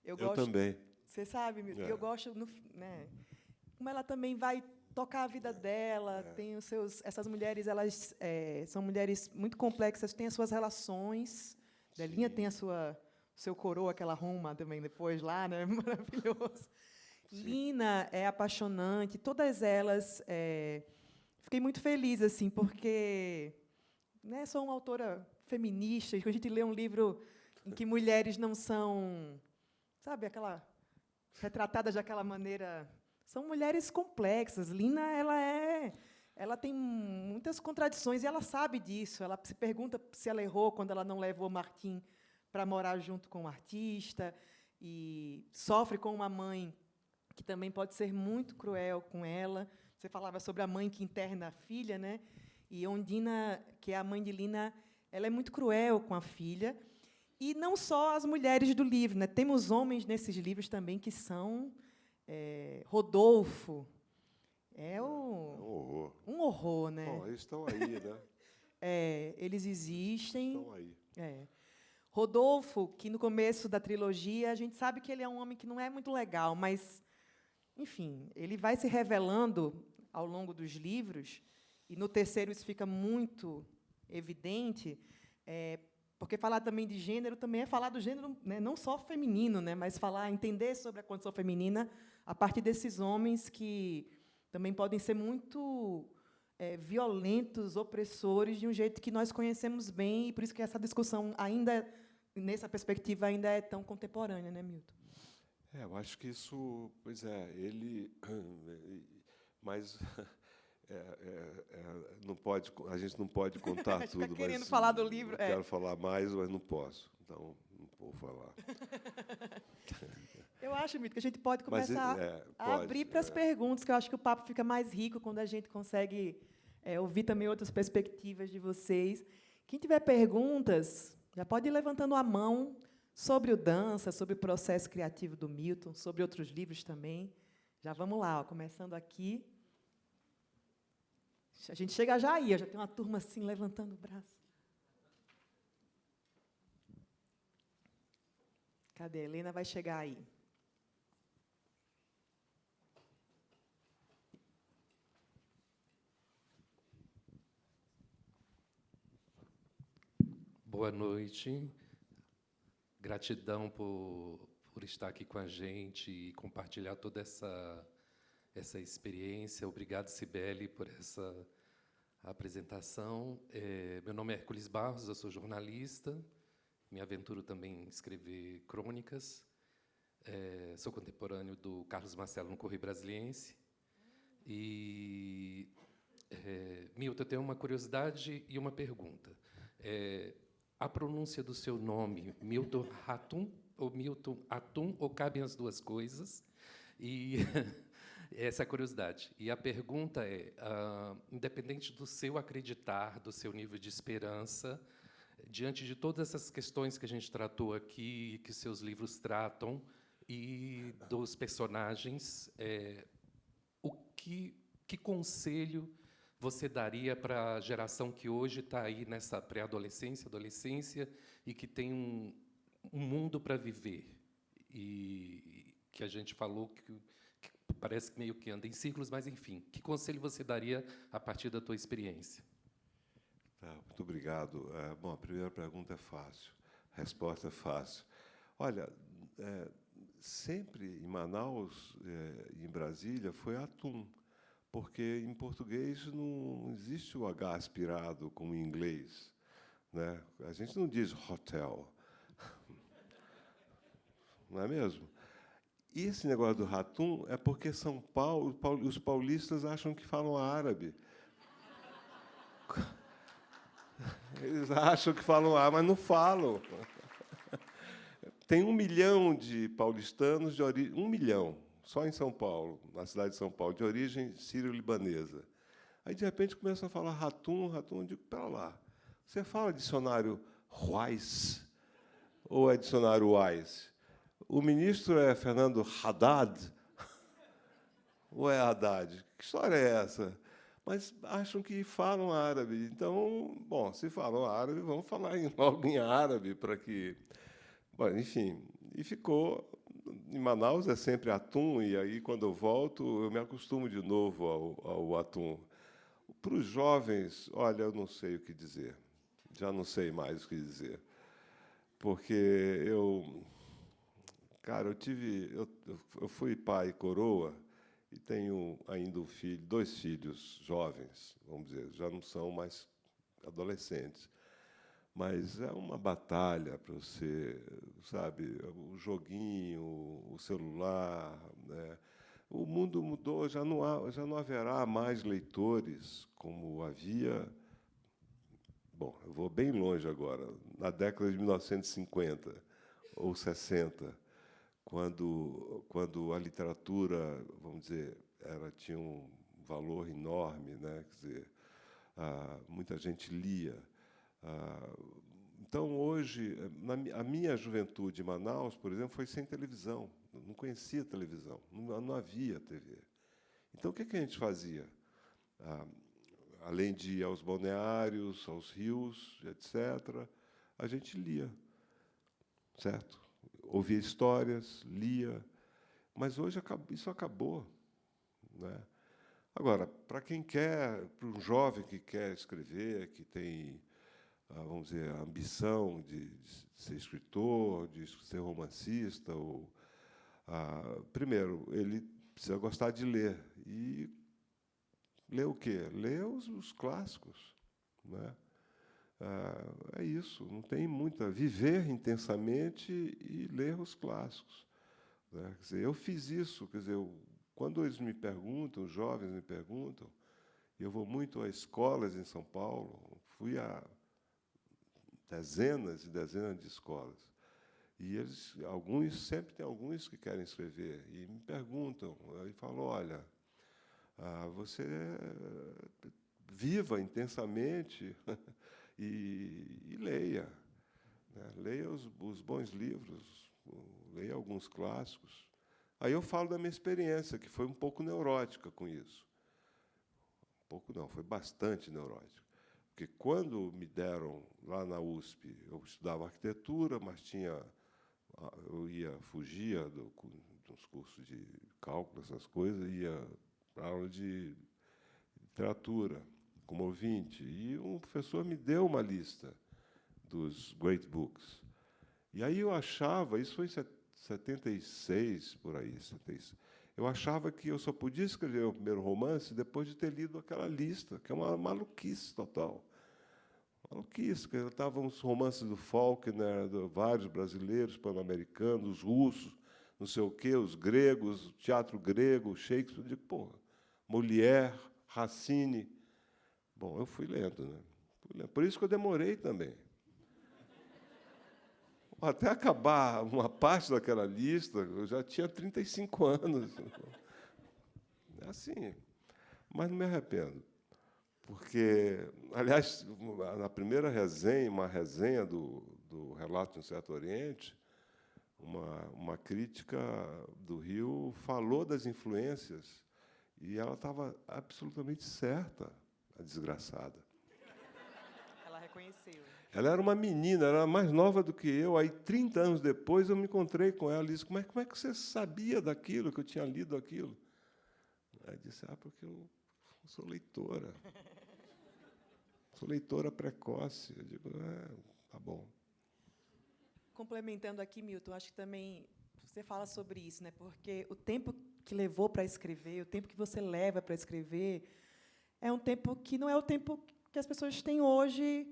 [SPEAKER 10] Eu também.
[SPEAKER 9] Você sabe, eu gosto, né? Como ela também vai tocar a vida dela, tem os seus... Essas mulheres, elas são mulheres muito complexas, têm as suas relações. Delinha tem o seu coroa que ela arruma também depois lá, né? Maravilhoso. Sim. Lina é apaixonante, todas elas... Fiquei muito feliz, assim, porque, né, sou uma autora feminista, e quando a gente lê um livro em que mulheres não são, sabe, retratadas daquela maneira... São mulheres complexas. Lina, ela tem muitas contradições, e ela sabe disso. Ela se pergunta se ela errou quando ela não levou Martim para morar junto com o artista, e sofre com uma mãe que também pode ser muito cruel com ela. Você falava sobre a mãe que interna a filha, né? E Ondina, que é a mãe de Lina, ela é muito cruel com a filha. E não só as mulheres do livro, né? Temos homens nesses livros também que são... Rodolfo um horror, né?
[SPEAKER 10] Bom, eles estão aí, né?
[SPEAKER 9] Eles existem.
[SPEAKER 10] Estão aí.
[SPEAKER 9] Rodolfo, que no começo da trilogia a gente sabe que ele é um homem que não é muito legal, mas, enfim, ele vai se revelando ao longo dos livros, e no terceiro isso fica muito evidente, porque falar também de gênero também é falar do gênero, né, não só feminino, né, mas entender sobre a condição feminina a partir desses homens que também podem ser muito violentos, opressores, de um jeito que nós conhecemos bem, e por isso que essa discussão, ainda nessa perspectiva, ainda é tão contemporânea, né, Milton?
[SPEAKER 10] Eu acho que isso, pois ele... Mas a gente não pode contar tudo.
[SPEAKER 9] Fica querendo falar do livro.
[SPEAKER 10] Eu quero falar mais, mas não posso. Então, não vou falar.
[SPEAKER 9] Eu acho, Milton, que a gente pode começar a abrir para as perguntas, que eu acho que o papo fica mais rico quando a gente consegue ouvir também outras perspectivas de vocês. Quem tiver perguntas, já pode ir levantando a mão sobre o dança, sobre o processo criativo do Milton, sobre outros livros também. Já vamos lá, começando aqui. A gente chega já aí, já tem uma turma assim levantando o braço. Cadê? A Helena vai chegar aí.
[SPEAKER 2] Boa noite. Gratidão por estar aqui com a gente e compartilhar toda essa experiência. Obrigado, Cibele, por essa apresentação. Meu nome é Hércules Barros, eu sou jornalista. Me aventuro também em escrever crônicas. Sou contemporâneo do Carlos Marcelo no Correio Brasiliense. E, Milton, eu tenho uma curiosidade e uma pergunta. A pronúncia do seu nome, Milton Atum ou Milton Atum, ou cabem as duas coisas? E essa é a curiosidade. E a pergunta é, independente do seu acreditar, do seu nível de esperança, diante de todas essas questões que a gente tratou aqui, que seus livros tratam, e dos personagens, que conselho você daria para a geração que hoje está aí nessa pré-adolescência, adolescência, e que tem um mundo para viver? E que a gente falou que parece que meio que anda em círculos, mas, enfim, que conselho você daria a partir da tua experiência?
[SPEAKER 10] Muito obrigado. Bom, a primeira pergunta é fácil, a resposta é fácil. Olha, sempre em Manaus e em Brasília foi atum, porque em português não existe o H aspirado como em inglês, né? A gente não diz hotel, não é mesmo? E esse negócio do ratum é porque São Paulo, os paulistas acham que falam árabe. Eles acham que falam árabe, mas não falam. Tem 1 milhão de paulistanos de origem, 1 milhão, só em São Paulo, na cidade de São Paulo, de origem sírio-libanesa. Aí, de repente, começam a falar ratum, ratum. Eu digo, pera lá, você fala dicionário Weiss ou é dicionário Weiss? O ministro é Fernando Haddad ou é Haddad? Que história é essa? Mas acham que falam árabe. Então, bom, se falam árabe, vamos falar logo em árabe para que... Bom, enfim, e ficou... Em Manaus é sempre atum, e aí, quando eu volto, eu me acostumo de novo ao atum. Para os jovens, olha, eu não sei o que dizer. Já não sei mais o que dizer. Porque Cara, eu fui pai coroa e tenho ainda um filho, 2 filhos jovens, vamos dizer, já não são mais adolescentes. Mas é uma batalha para você, sabe, o joguinho, o celular, né? O mundo mudou, já não haverá mais leitores como havia. Bom, eu vou bem longe agora, na década de 1950 ou 60, quando a literatura, vamos dizer, tinha um valor enorme, né? Quer dizer, muita gente lia. Então, hoje, a minha juventude em Manaus, por exemplo, foi sem televisão. Não conhecia televisão, não havia TV. Então, o que a gente fazia? Além de ir aos balneários, aos rios, etc., a gente lia, certo? Ouvia histórias, lia. Mas hoje isso acabou, né? Agora, para quem quer, para um jovem que quer escrever, que tem, vamos dizer, a ambição de ser escritor, de ser romancista, primeiro, ele precisa gostar de ler. E ler o quê? Ler os clássicos, né? É isso, não tem muita... Viver intensamente e ler os clássicos, né? Quer dizer, eu fiz isso, quer dizer, quando eles me perguntam, os jovens me perguntam, e eu vou muito a escolas em São Paulo, fui a dezenas e dezenas de escolas, e sempre tem alguns que querem escrever, e me perguntam, e falam, olha, você viva intensamente e leia, né? Leia os bons livros, leia alguns clássicos. Aí eu falo da minha experiência, que foi um pouco neurótica com isso. pouco não, foi bastante neurótico. Porque quando me deram, lá na USP, eu estudava arquitetura, mas fugia dos cursos de cálculo, essas coisas, ia para aula de literatura, como ouvinte. E um professor me deu uma lista dos great books. E aí eu achava, isso foi em 76, por aí, 76, eu achava que eu só podia escrever o primeiro romance depois de ter lido aquela lista, que é uma maluquice total. Maluquice, que estavam os romances do Faulkner, vários brasileiros, pan-americanos, os russos, não sei o quê, os gregos, o teatro grego, Shakespeare. Eu digo, porra, Molière, Racine. Bom, eu fui lendo, né? Por isso que eu demorei também. Até acabar uma parte daquela lista, eu já tinha 35 anos. É assim. Mas não me arrependo. Porque, aliás, na primeira resenha, uma resenha do Relato de um Certo Oriente, uma crítica do Rio falou das influências e ela estava absolutamente certa, a desgraçada.
[SPEAKER 9] Ela reconheceu.
[SPEAKER 10] Ela era uma menina, era mais nova do que eu. Aí, 30 anos depois, eu me encontrei com ela e disse, como é que você sabia daquilo, que eu tinha lido aquilo? Aí disse, porque eu sou leitora. Sou leitora precoce. Eu digo, tá bom.
[SPEAKER 9] Complementando aqui, Milton, acho que também você fala sobre isso, né? Porque o tempo que levou para escrever, o tempo que você leva para escrever, é um tempo que não é o tempo que as pessoas têm hoje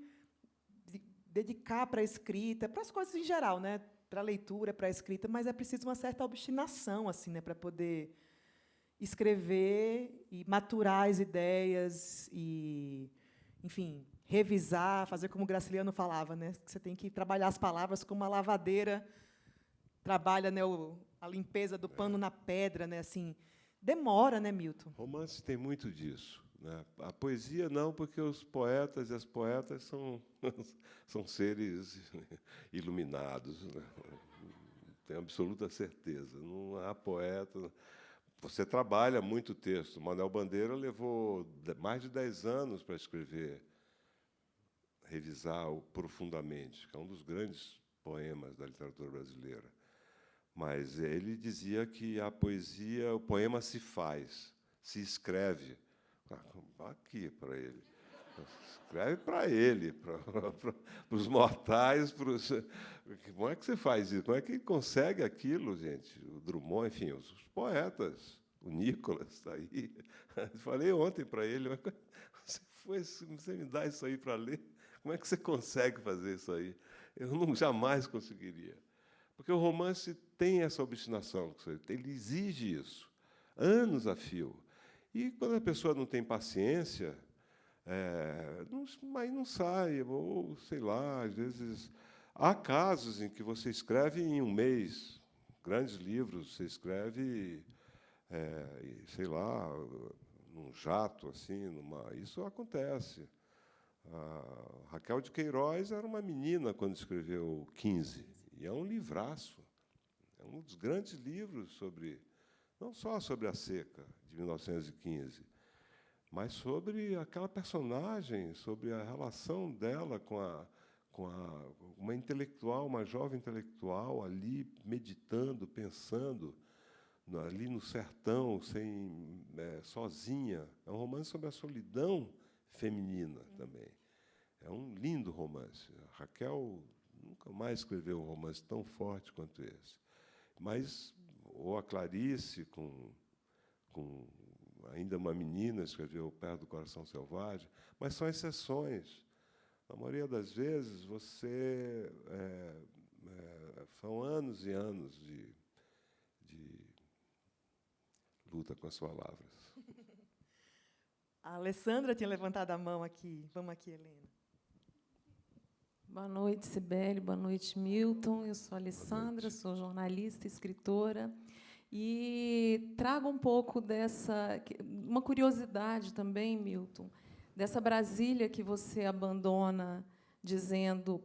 [SPEAKER 9] de dedicar para a escrita, para as coisas em geral, né? Para a leitura, para a escrita, mas é preciso uma certa obstinação, assim, né? Para poder escrever e maturar as ideias e, enfim, revisar, fazer como o Graciliano falava, né? Que você tem que trabalhar as palavras como uma lavadeira trabalha, né, a limpeza do pano na pedra, né? Assim, demora, né, Milton?
[SPEAKER 10] Romance tem muito disso, né? A poesia não, porque os poetas e as poetas são seres iluminados, né? Tenho absoluta certeza. Não há poeta. Você trabalha muito texto. Manuel Bandeira levou mais de 10 anos para escrever, revisar profundamente, que é um dos grandes poemas da literatura brasileira. Mas ele dizia que a poesia, o poema se faz, se escreve. Aqui, para ele. Escreve para ele, para os mortais. Como é que você faz isso? Como é que ele consegue aquilo, gente? O Drummond, enfim, os poetas, o Nicolas está aí. Falei ontem para ele, você me dá isso aí para ler? Como é que você consegue fazer isso aí? Eu jamais conseguiria. Porque o romance tem essa obstinação, ele exige isso, anos a fio. E, quando a pessoa não tem paciência, aí não sai, ou, sei lá, às vezes... Há casos em que você escreve em um mês, grandes livros, você escreve, sei lá, num jato, assim, isso acontece. A Raquel de Queiroz era uma menina quando escreveu 15, e é um livraço. É um dos grandes livros não só sobre a seca, de 1915, mas sobre aquela personagem, sobre a relação dela com uma intelectual, uma jovem intelectual ali meditando, pensando, ali no sertão, sozinha. É um romance sobre a solidão feminina também. É um lindo romance. A Raquel nunca mais escreveu um romance tão forte quanto esse. Mas, ou a Clarice, com ainda uma menina, escreveu Perto do Coração Selvagem, mas são exceções. Na maioria das vezes, são anos e anos de luta com as palavras.
[SPEAKER 9] A Alessandra tinha levantado a mão aqui. Vamos aqui, Helena.
[SPEAKER 11] Boa noite, Cibele. Boa noite, Milton. Eu sou a Alessandra, sou jornalista, escritora. E trago um pouco uma curiosidade também, Milton, dessa Brasília que você abandona,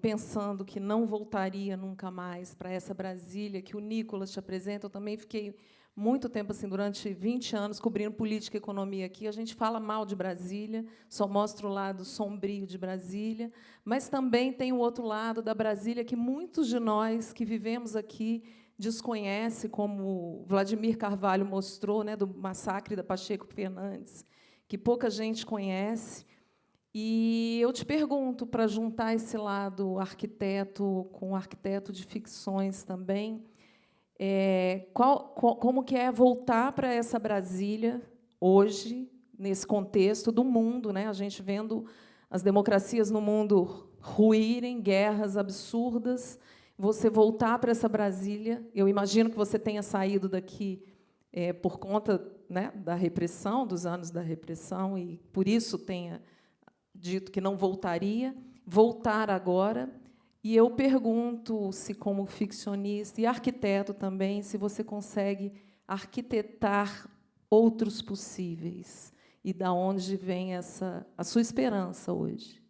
[SPEAKER 11] pensando que não voltaria nunca mais para essa Brasília que o Nicolas te apresenta. Eu também fiquei muito tempo, assim, durante 20 anos, cobrindo política e economia aqui. A gente fala mal de Brasília, só mostra o lado sombrio de Brasília, mas também tem o outro lado da Brasília que muitos de nós que vivemos aqui desconhece, como Vladimir Carvalho mostrou, né, do massacre da Pacheco Fernandes, que pouca gente conhece. E eu te pergunto, para juntar esse lado arquiteto com arquiteto de ficções também, como que é voltar para essa Brasília hoje, nesse contexto do mundo, né? A gente vendo as democracias no mundo ruírem, guerras absurdas, você voltar para essa Brasília. Eu imagino que você tenha saído daqui por conta, né, da repressão, dos anos da repressão, e por isso tenha dito que não voltaria, voltar agora. E eu pergunto se, como ficcionista e arquiteto também, se você consegue arquitetar outros possíveis e da onde vem a sua esperança hoje.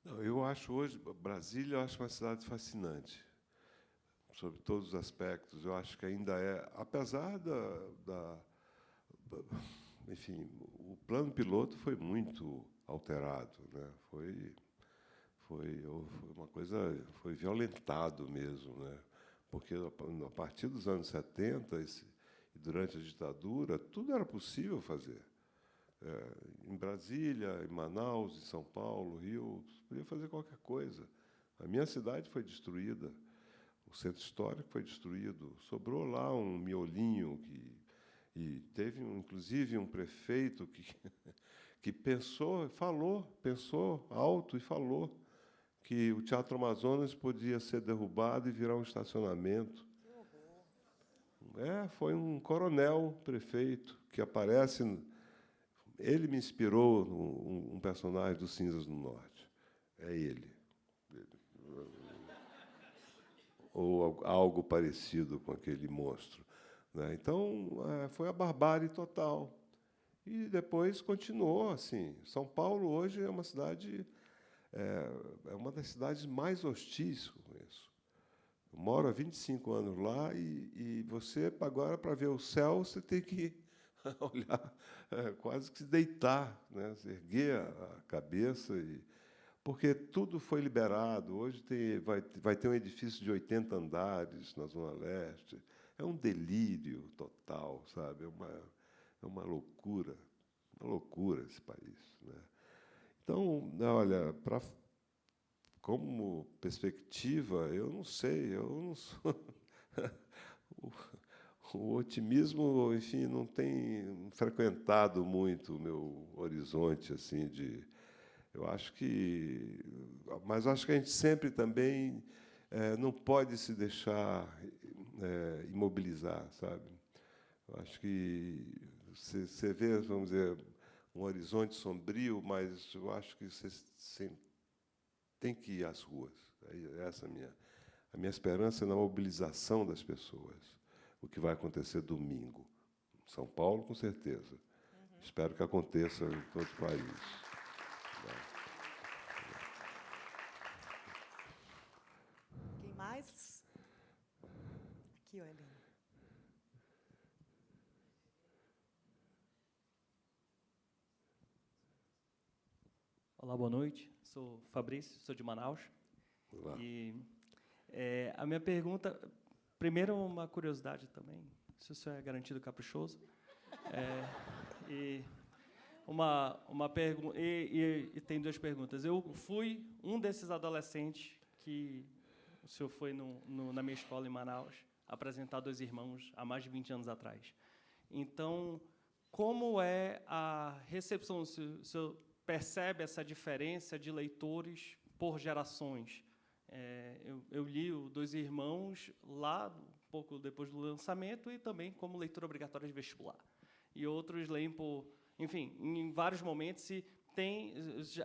[SPEAKER 10] Eu acho hoje, Brasília, eu acho uma cidade fascinante, sobre todos os aspectos. Eu acho que ainda é, apesar enfim, o plano piloto foi muito alterado, né? Foi uma coisa, foi violentado mesmo, né? Porque a partir dos anos 70 e durante a ditadura, tudo era possível fazer. Em Brasília, em Manaus, em São Paulo, Rio, você podia fazer qualquer coisa. A minha cidade foi destruída, o centro histórico foi destruído, sobrou lá um miolinho e teve, inclusive, um prefeito que pensou alto e falou que o Teatro Amazonas podia ser derrubado e virar um estacionamento. Foi um coronel prefeito que aparece. Ele me inspirou um personagem dos Cinzas do Norte. É ele. Ou algo parecido com aquele monstro, né? Então, foi a barbárie total. E depois continuou assim. São Paulo hoje é uma cidade, é uma das cidades mais hostis que eu conheço. Eu moro há 25 anos lá e você, agora, para ver o céu, você tem que olhar, quase que se deitar, né? Erguer a cabeça, porque tudo foi liberado. Hoje vai ter um edifício de 80 andares na Zona Leste. É um delírio total, sabe? É uma loucura esse país, né? Então, olha, como perspectiva, eu não sei, eu não sou o otimismo, enfim, não tem frequentado muito o meu horizonte, assim, eu acho que, mas acho que a gente sempre também não pode se deixar imobilizar, sabe? Eu acho que você vê, vamos dizer, um horizonte sombrio, mas eu acho que você tem que ir às ruas. Essa é a minha esperança na mobilização das pessoas. O que vai acontecer domingo. Em São Paulo, com certeza. Espero que aconteça em todo o país.
[SPEAKER 9] Quem mais? Aqui, Helena.
[SPEAKER 12] Olá, boa noite. Sou Fabrício, sou de Manaus.
[SPEAKER 10] Olá.
[SPEAKER 12] E a minha pergunta, primeiro, uma curiosidade também, se o senhor é garantido caprichoso. E uma pergunta, e tem duas perguntas. Eu fui um desses adolescentes que o senhor foi na minha escola em Manaus apresentar Dois Irmãos há mais de 20 anos atrás. Então, como é a recepção? O senhor percebe essa diferença de leitores por gerações? Eu li o Dois Irmãos lá, um pouco depois do lançamento, e também como leitura obrigatória de vestibular. E outros leem por... Enfim, em vários momentos,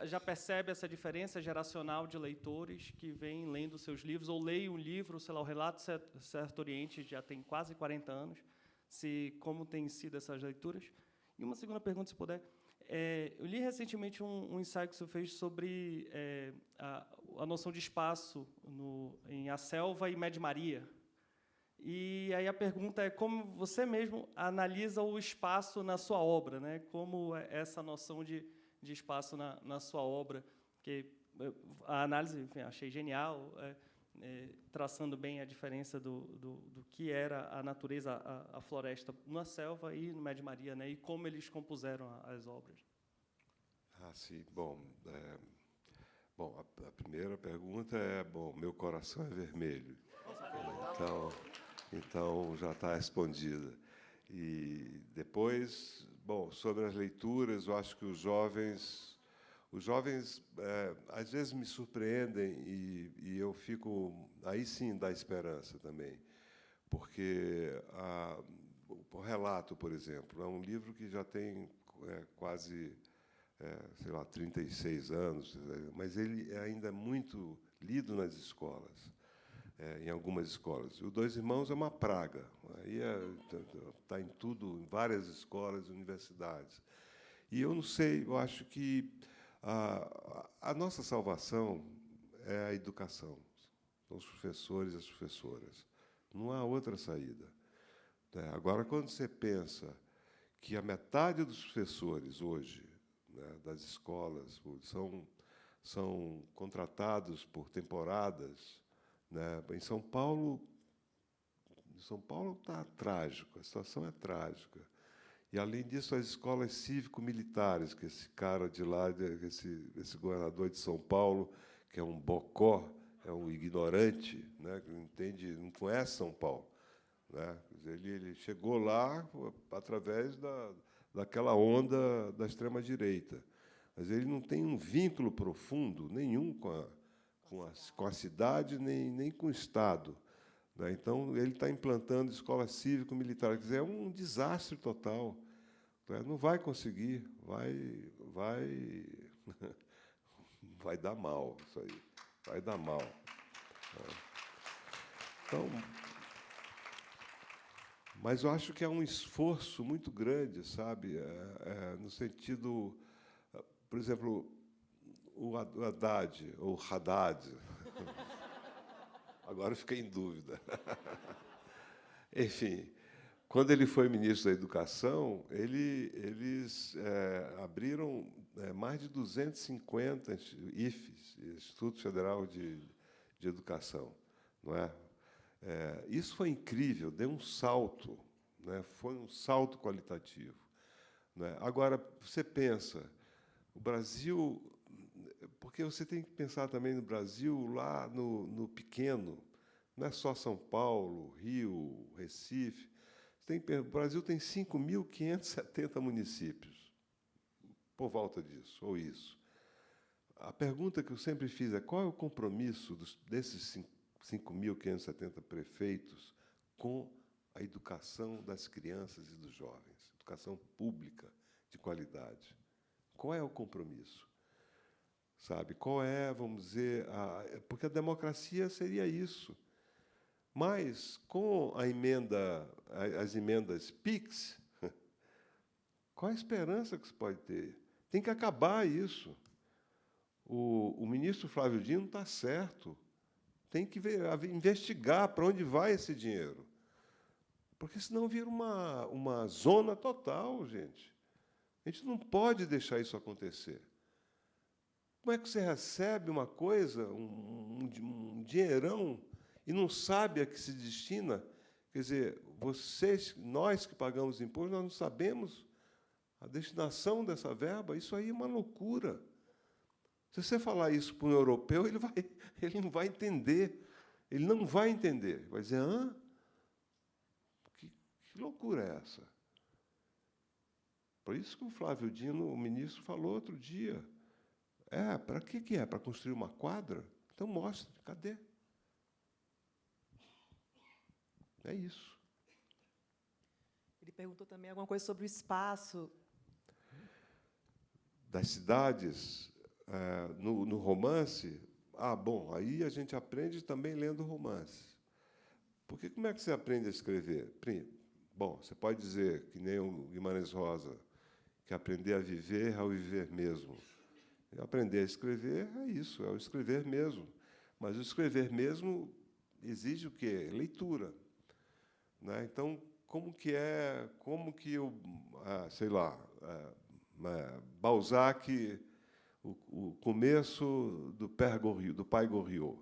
[SPEAKER 12] já percebe essa diferença geracional de leitores que vêm lendo seus livros, ou leem um livro, sei lá, o Relato Certo Oriente, já tem quase 40 anos, como têm sido essas leituras. E uma segunda pergunta, se puder. Eu li recentemente um ensaio que o senhor fez sobre a noção de espaço em A Selva e Média Maria. E aí a pergunta é como você mesmo analisa o espaço na sua obra, né? Como é essa noção de espaço na sua obra, que a análise, enfim, achei genial, traçando bem a diferença do que era a natureza, a floresta na selva e no Médio Maria, né? E como eles compuseram as obras.
[SPEAKER 10] Sim. Bom, a primeira pergunta é, meu coração é vermelho. Então já está respondida. E depois, sobre as leituras, eu acho que os jovens às vezes me surpreendem e eu fico, aí sim dá esperança também, porque o Relato, por exemplo, é um livro que já tem quase, 36 anos, mas ele é ainda muito lido nas escolas. Em algumas escolas. O Dois Irmãos é uma praga. Aí está em tudo, em várias escolas, universidades. E eu não sei, eu acho que a nossa salvação é a educação. São os professores e as professoras. Não há outra saída. Agora, quando você pensa que a metade dos professores hoje, né, das escolas, são contratados por temporadas, né? Em São Paulo está trágico, a situação é trágica. E, além disso, as escolas cívico-militares, que esse cara de lá, esse governador de São Paulo, que é um bocó, é um ignorante, né? Que não conhece São Paulo. Né? Ele chegou lá através daquela onda da extrema-direita. Mas ele não tem um vínculo profundo nenhum com a cidade, nem com o Estado. Né? Então, ele está implantando escola cívico-militar. Quer dizer, é um desastre total. Não vai conseguir, vai dar mal isso aí. Vai dar mal. Então, mas eu acho que é um esforço muito grande, sabe? No sentido, por exemplo, o Haddad, ou Haddad. Agora eu fiquei em dúvida. Enfim, quando ele foi ministro da Educação, eles abriram mais de 250 IFES, Instituto Federal de Educação. Não é? Isso foi incrível, deu um salto, né? Foi um salto qualitativo. Né? Agora, você pensa, o Brasil... Porque você tem que pensar também no Brasil, lá no pequeno, não é só São Paulo, Rio, Recife. O Brasil tem 5.570 municípios, por volta disso, ou isso. A pergunta que eu sempre fiz é qual é o compromisso desses 5.570 prefeitos com a educação das crianças e dos jovens, educação pública de qualidade. Qual é o compromisso? Sabe? Qual é, vamos dizer, porque a democracia seria isso. Mas, com as emendas PIX, qual a esperança que se pode ter? Tem que acabar isso. O ministro Flávio Dino está certo. Tem que investigar para onde vai esse dinheiro. Porque, senão, vira uma zona total, gente. A gente não pode deixar isso acontecer. Como é que você recebe uma coisa, um dinheirão, e não sabe a que se destina? Quer dizer, nós que pagamos imposto, nós não sabemos a destinação dessa verba. Isso aí é uma loucura. Se você falar isso para um europeu, ele não vai entender. Ele não vai entender. Vai dizer, que loucura é essa? Por isso que o Flávio Dino, o ministro, falou outro dia. Para que é? Para construir uma quadra? Então mostre, cadê? É isso.
[SPEAKER 9] Ele perguntou também alguma coisa sobre o espaço.
[SPEAKER 10] Das cidades, no romance, aí a gente aprende também lendo romance. Porque como é que você aprende a escrever? Bom, você pode dizer, que nem o Guimarães Rosa, que aprender a viver é o viver mesmo. Aprender a escrever é isso, é o escrever mesmo. Mas o escrever mesmo exige o quê? Leitura. né? Então, como que eu, sei lá, Balzac, o começo do Père Goriot, do Pai Goriot.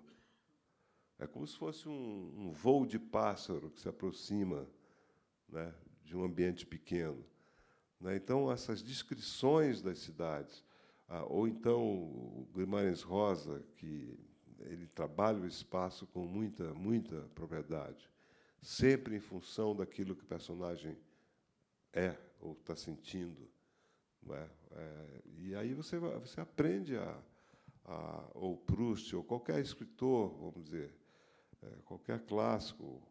[SPEAKER 10] É como se fosse um voo de pássaro que se aproxima, né, de um ambiente pequeno, né? Então, essas descrições das cidades, ou então o Guimarães Rosa, que ele trabalha o espaço com muita propriedade, sempre em função daquilo que o personagem é ou está sentindo, não é? E aí você aprende ou Proust, ou qualquer escritor, vamos dizer, qualquer clássico,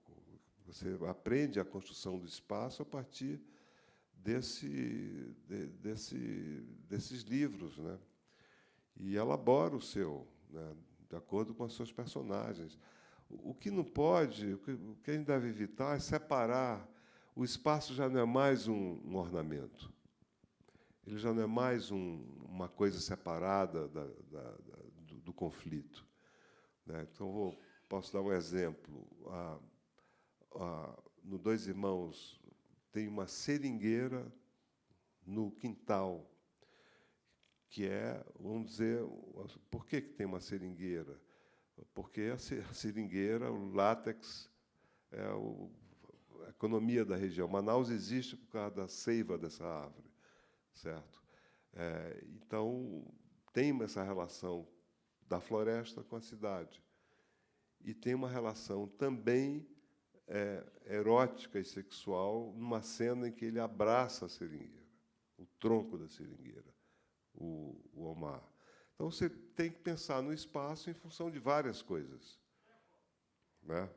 [SPEAKER 10] você aprende a construção do espaço a partir desses livros, né? E elabora o seu, né, de acordo com os seus personagens. O que não pode, o que a gente deve evitar é separar. O espaço já não é mais um ornamento. Ele já não é mais uma coisa separada do conflito, né? Então, posso dar um exemplo. No Dois Irmãos, tem uma seringueira no quintal, que é, vamos dizer, por que tem uma seringueira? Porque a seringueira, o látex, é a economia da região. Manaus existe por causa da seiva dessa árvore, certo? Então, tem essa relação da floresta com a cidade. E tem uma relação também erótica e sexual numa cena em que ele abraça a seringueira, o tronco da seringueira, o Omar. Então, você tem que pensar no espaço em função de várias coisas, né?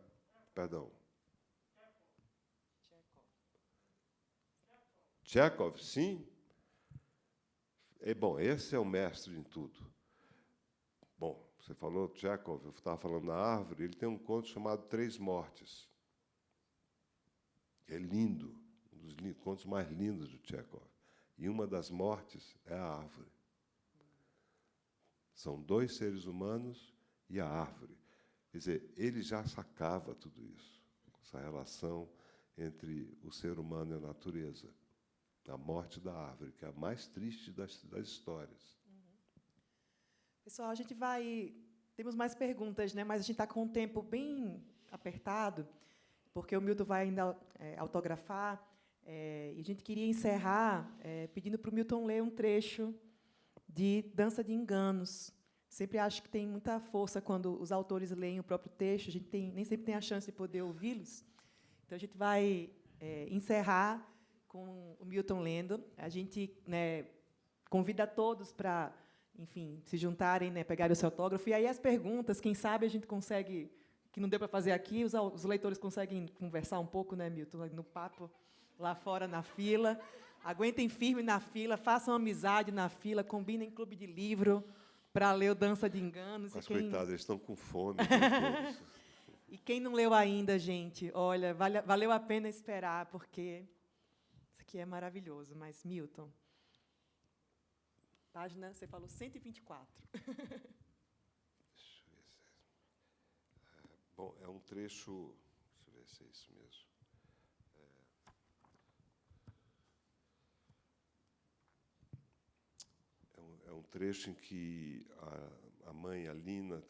[SPEAKER 10] Perdão. Tchekhov, sim. Bom, esse é o mestre em tudo. Bom, você falou Tchekhov, eu estava falando da árvore, ele tem um conto chamado Três Mortes. É lindo, um dos contos mais lindos do Tchekhov. E uma das mortes é a árvore. São dois seres humanos e a árvore. Quer dizer, ele já sacava tudo isso, essa relação entre o ser humano e a natureza. A morte da árvore, que é a mais triste das histórias.
[SPEAKER 9] Pessoal, a gente vai... Temos mais perguntas, né? Mas a gente está com um tempo bem apertado, porque o Milton vai ainda autografar, e a gente queria encerrar pedindo para o Milton ler um trecho de Dança de Enganos. Sempre acho que tem muita força quando os autores leem o próprio texto, a gente nem sempre tem a chance de poder ouvi-los. Então, a gente vai encerrar com o Milton lendo. A gente, né, convida todos para, enfim, se juntarem, né, pegarem o seu autógrafo. E aí as perguntas, quem sabe a gente consegue, que não deu para fazer aqui, os leitores conseguem conversar um pouco, né, Milton, no papo lá fora na fila. Aguentem firme na fila, façam amizade na fila, combinem clube de livro para ler o Dança de Enganos.
[SPEAKER 10] Mas, coitados, eles estão com fome.
[SPEAKER 9] E quem não leu ainda, gente, olha, valeu a pena esperar, porque isso aqui é maravilhoso. Mas, Milton, página, você falou 124.
[SPEAKER 10] Deixa eu ver se bom, é um trecho... Deixa eu ver se é isso mesmo. É um trecho em que a mãe, a Lina,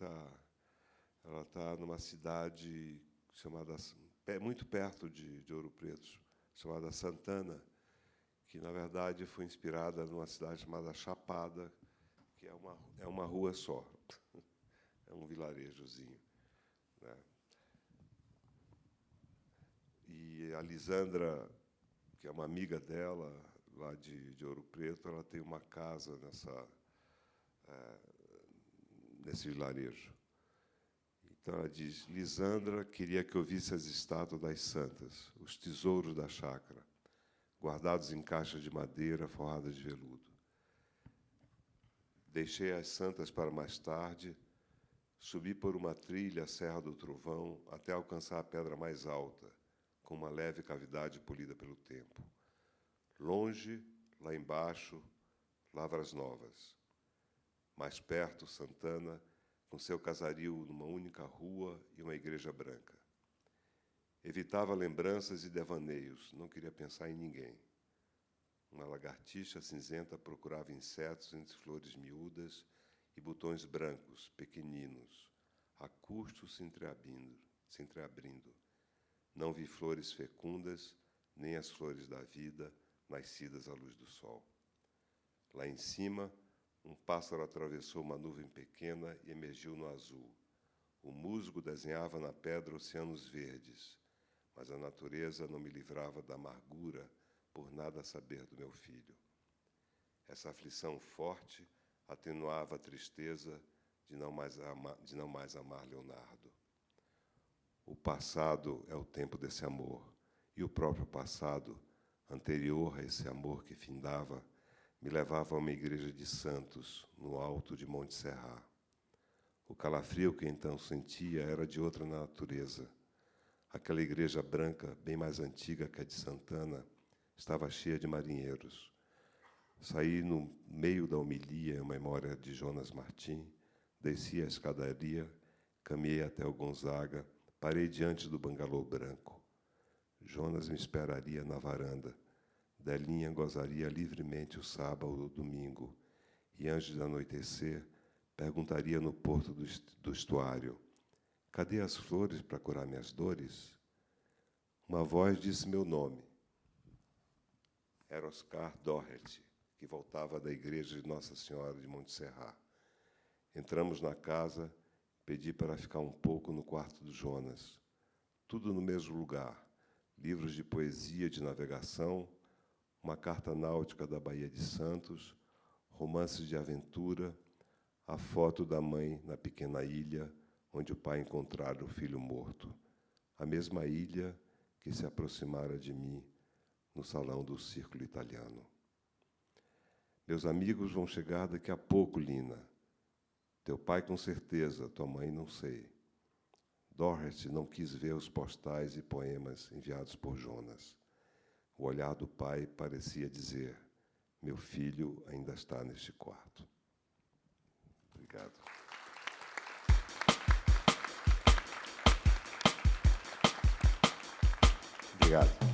[SPEAKER 10] ela está numa cidade chamada, muito perto de Ouro Preto, chamada Santana, que, na verdade, foi inspirada numa cidade chamada Chapada, que é uma rua só. É um vilarejozinho, né? E a Lisandra, que é uma amiga dela, lá de Ouro Preto, ela tem uma casa nesse vilarejo. Então, ela diz, Lisandra queria que eu visse as estátuas das santas, os tesouros da chácara, guardados em caixas de madeira forradas de veludo. Deixei as santas para mais tarde, subi por uma trilha à Serra do Trovão até alcançar a pedra mais alta, com uma leve cavidade polida pelo tempo. Longe, lá embaixo, Lavras Novas. Mais perto, Santana, com seu casario numa única rua e uma igreja branca. Evitava lembranças e devaneios, não queria pensar em ninguém. Uma lagartixa cinzenta procurava insetos entre flores miúdas e botões brancos, pequeninos, a custo se entreabrindo. Não vi flores fecundas, nem as flores da vida, nascidas à luz do sol. Lá em cima, um pássaro atravessou uma nuvem pequena e emergiu no azul. O musgo desenhava na pedra oceanos verdes, mas a natureza não me livrava da amargura por nada saber do meu filho. Essa aflição forte atenuava a tristeza de não mais amar Leonardo. O passado é o tempo desse amor, e o próprio passado, anterior a esse amor que findava, me levava a uma igreja de santos, no alto de Monte Serra. O calafrio que então sentia era de outra natureza. Aquela igreja branca, bem mais antiga que a de Santana, estava cheia de marinheiros. Saí no meio da homilia em memória de Jonas Martim, desci a escadaria, caminhei até o Gonzaga, parei diante do bangalô branco. Jonas me esperaria na varanda. Delinha gozaria livremente o sábado ou o domingo, e antes de anoitecer, perguntaria no porto do estuário: cadê as flores para curar minhas dores? Uma voz disse meu nome. Era Oscar Doherty, que voltava da igreja de Nossa Senhora de Monte Serra. Entramos na casa, pedi para ficar um pouco no quarto do Jonas. Tudo no mesmo lugar, livros de poesia de navegação, uma carta náutica da Baía de Santos, romances de aventura, a foto da mãe na pequena ilha, onde o pai encontrara o filho morto. A mesma ilha que se aproximara de mim no salão do Círculo Italiano. Meus amigos vão chegar daqui a pouco, Lina. Teu pai, com certeza, tua mãe, não sei. Doherty não quis ver os postais e poemas enviados por Jonas. O olhar do pai parecia dizer: meu filho ainda está neste quarto. Obrigado. Obrigado.